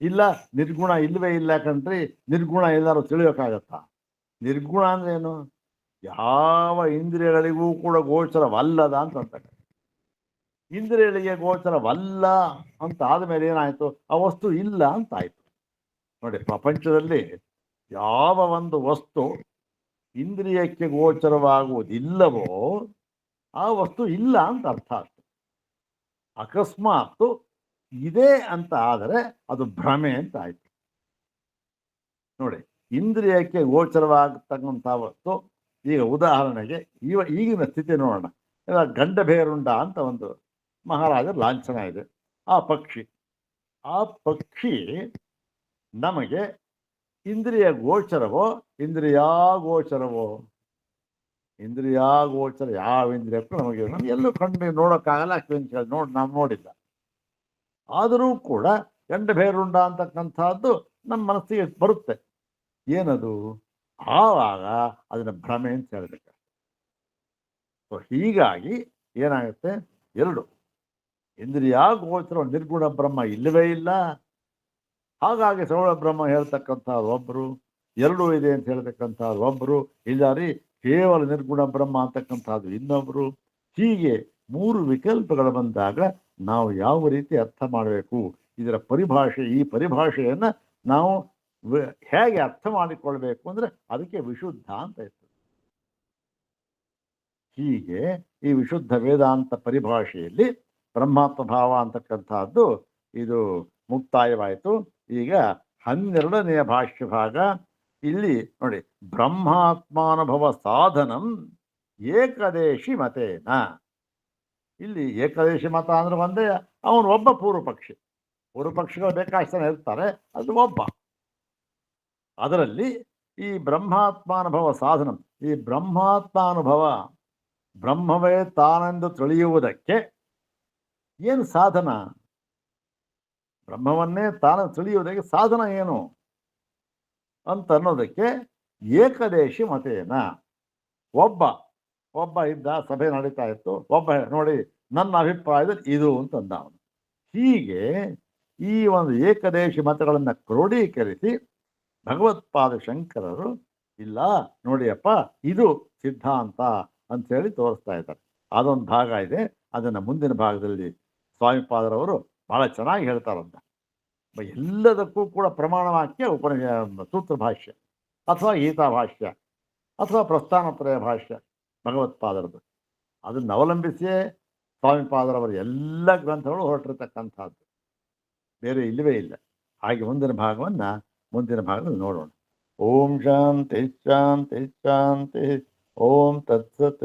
ಇಲ್ಲ ನಿರ್ಗುಣ ಇಲ್ಲವೇ ಇಲ್ಲ ಕಣ್ರಿ, ನಿರ್ಗುಣ ಎಲ್ಲರೂ ತಿಳಿಯೋಕ್ಕಾಗತ್ತಾ? ನಿರ್ಗುಣ ಅಂದ್ರೆ ಏನು? ಯಾವ ಇಂದ್ರಿಯಗಳಿಗೂ ಕೂಡ ಗೋಚರವಲ್ಲದ ಅಂತ. ಇಂದ್ರಿಯಗಳಿಗೆ ಗೋಚರವಲ್ಲ ಅಂತ ಆದಮೇಲೆ ಏನಾಯ್ತು? ಆ ವಸ್ತು ಇಲ್ಲ ಅಂತ ಆಯ್ತು. ನೋಡಿ, ಪ್ರಪಂಚದಲ್ಲಿ ಯಾವ ಒಂದು ವಸ್ತು ಇಂದ್ರಿಯಕ್ಕೆ ಗೋಚರವಾಗುವುದಿಲ್ಲವೋ ಆ ವಸ್ತು ಇಲ್ಲ ಅಂತ ಅರ್ಥ ಆಗ್ತದೆ. ಅಕಸ್ಮಾತ್ ಇದೆ ಅಂತ ಆದರೆ ಅದು ಭ್ರಮೆ ಅಂತ ಆಯ್ತು. ನೋಡಿ, ಇಂದ್ರಿಯಕ್ಕೆ ಗೋಚರವಾಗತಕ್ಕಂಥ ವಸ್ತು, ಈಗ ಉದಾಹರಣೆಗೆ ಈಗಿನ ಸ್ಥಿತಿ ನೋಡೋಣ. ಗಂಡಭೇರುಂಡ ಅಂತ ಒಂದು ಮಹಾರಾಜರ ಲಾಂಛನ ಇದೆ. ಆ ಪಕ್ಷಿ ನಮಗೆ ಇಂದ್ರಿಯ ಗೋಚರವೋ ಇಂದ್ರಿಯಾಗೋಚರವೋ? ಇಂದ್ರಿಯಾಗೋಚರ ಯಾವ ಇಂದ್ರಿಯಕ್ಕೂ ನಮಗೆ ಎಲ್ಲೂ ಕಂಡು ನೋಡೋಕ್ಕಾಗಲ್ಲ. ನಾವು ನೋಡಿಲ್ಲ. ಆದರೂ ಕೂಡ ಗಂಡಭೇರುಂಡ ಅಂತಕ್ಕಂಥದ್ದು ನಮ್ಮ ಮನಸ್ಸಿಗೆ ಬರುತ್ತೆ. ಏನದು? ಆವಾಗ ಅದನ್ನ ಭ್ರಮೆ ಅಂತ ಹೇಳ್ಬೇಕು. ಸೊ ಹೀಗಾಗಿ ಏನಾಗುತ್ತೆ? ಎರಡು ಇಂದ್ರಿಯಾಗೋಚರ ನಿರ್ಗುಣ ಬ್ರಹ್ಮ ಇಲ್ಲವೇ ಇಲ್ಲ. ಹಾಗಾಗಿ ಸಗುಣ ಬ್ರಹ್ಮ ಹೇಳ್ತಕ್ಕಂಥದ್ದು ಒಬ್ಬರು, ಎರಡೂ ಇದೆ ಅಂತ ಹೇಳ್ತಕ್ಕಂಥದ್ದು ಒಬ್ಬರು, ಇಲ್ಲಾರಿ ಕೇವಲ ನಿರ್ಗುಣ ಬ್ರಹ್ಮ ಅಂತಕ್ಕಂಥದ್ದು ಇನ್ನೊಬ್ರು. ಹೀಗೆ ಮೂರು ವಿಕಲ್ಪಗಳು ಬಂದಾಗ ನಾವು ಯಾವ ರೀತಿ ಅರ್ಥ ಮಾಡಬೇಕು? ಇದರ ಪರಿಭಾಷೆ, ಈ ಪರಿಭಾಷೆಯನ್ನ ನಾವು ಹೇಗೆ ಅರ್ಥ ಮಾಡಿಕೊಳ್ಬೇಕು ಅಂದ್ರೆ ಅದಕ್ಕೆ ವಿಶುದ್ಧ ಅಂತ ಇರ್ತದೆ. ಹೀಗೆ ಈ ವಿಶುದ್ಧ ವೇದಾಂತ ಪರಿಭಾಷೆಯಲ್ಲಿ ಬ್ರಹ್ಮಾತ್ಮ ಭಾವ ಅಂತಕ್ಕಂಥದ್ದು ಇದು ಮುಕ್ತಾಯವಾಯಿತು. ಈಗ 12ನೆಯ ಭಾಷ್ಯ ಭಾಗ. ಇಲ್ಲಿ ನೋಡಿ, ಬ್ರಹ್ಮಾತ್ಮಾನುಭವ ಸಾಧನಂ ಏಕದೇಶಿ ಮತೇನ. ಇಲ್ಲಿ ಏಕದೇಶಿ ಮತ ಅಂದ್ರೆ ಒಂದೇ, ಅವನು ಒಬ್ಬ ಪೂರ್ವಪಕ್ಷಿಗಳು ಬೇಕಾಷ್ಟು ಜನ ಇರ್ತಾರೆ, ಅದು ಒಬ್ಬ. ಅದರಲ್ಲಿ ಈ ಬ್ರಹ್ಮಾತ್ಮಾನುಭವ ಸಾಧನಂ, ಈ ಬ್ರಹ್ಮಾತ್ಮಾನುಭವ, ಬ್ರಹ್ಮವೇ ತಾನೆಂದು ತಿಳಿಯುವುದಕ್ಕೆ ಏನು ಸಾಧನ? ಬ್ರಹ್ಮವನ್ನೇ ತಾನು ತಿಳಿಯುವುದಕ್ಕೆ ಸಾಧನ ಏನು ಅಂತ ಅನ್ನೋದಕ್ಕೆ ಏಕದೇಶಿ ಮತೇನ, ಒಬ್ಬ ಇದ್ದ, ಸಭೆ ನಡೀತಾ ಇತ್ತು, ಒಬ್ಬ ನೋಡಿ ನನ್ನ ಅಭಿಪ್ರಾಯದಲ್ಲಿ ಇದು ಅಂತಂದ ಅವನು. ಹೀಗೆ ಈ ಒಂದು ಏಕದೇಶಿ ಮತಗಳನ್ನು ಕ್ರೋಢೀಕರಿಸಿ ಭಗವತ್ಪಾದ ಶಂಕರರು ಇಲ್ಲ ನೋಡಿಯಪ್ಪ ಇದು ಸಿದ್ಧಾಂತ ಅಂತೇಳಿ ತೋರಿಸ್ತಾ ಇದ್ದಾರೆ. ಅದೊಂದು ಭಾಗ ಇದೆ, ಅದನ್ನು ಮುಂದಿನ ಭಾಗದಲ್ಲಿ ಸ್ವಾಮಿಪಾದರವರು ಬಹಳ ಚೆನ್ನಾಗಿ ಹೇಳ್ತಾರಂತ. ಎಲ್ಲದಕ್ಕೂ ಕೂಡ ಪ್ರಮಾಣ ವಾಕ್ಯ ಸೂತ್ರ ಭಾಷ್ಯ ಅಥವಾ ಗೀತಾ ಭಾಷ್ಯ ಅಥವಾ ಪ್ರಸ್ಥಾನತ್ರಯ ಭಾಷ್ಯ ಭಗವತ್ಪಾದರದು. ಅದನ್ನು ಅವಲಂಬಿಸಿಯೇ ಸ್ವಾಮಿಪಾದರವರು ಎಲ್ಲ ಗ್ರಂಥಗಳು ಹೊರಟಿರ್ತಕ್ಕಂಥದ್ದು. ಬೇರೆ ಇಲ್ಲವೇ ಇಲ್ಲ. ಹಾಗೆ ಮುಂದಿನ ಭಾಗದಲ್ಲಿ ನೋಡೋಣ. ಓಂ ಶಾಂತಿ ಶಾಂತಿ ಶಾಂತಿ. ಓಂ ತತ್ಸತ್.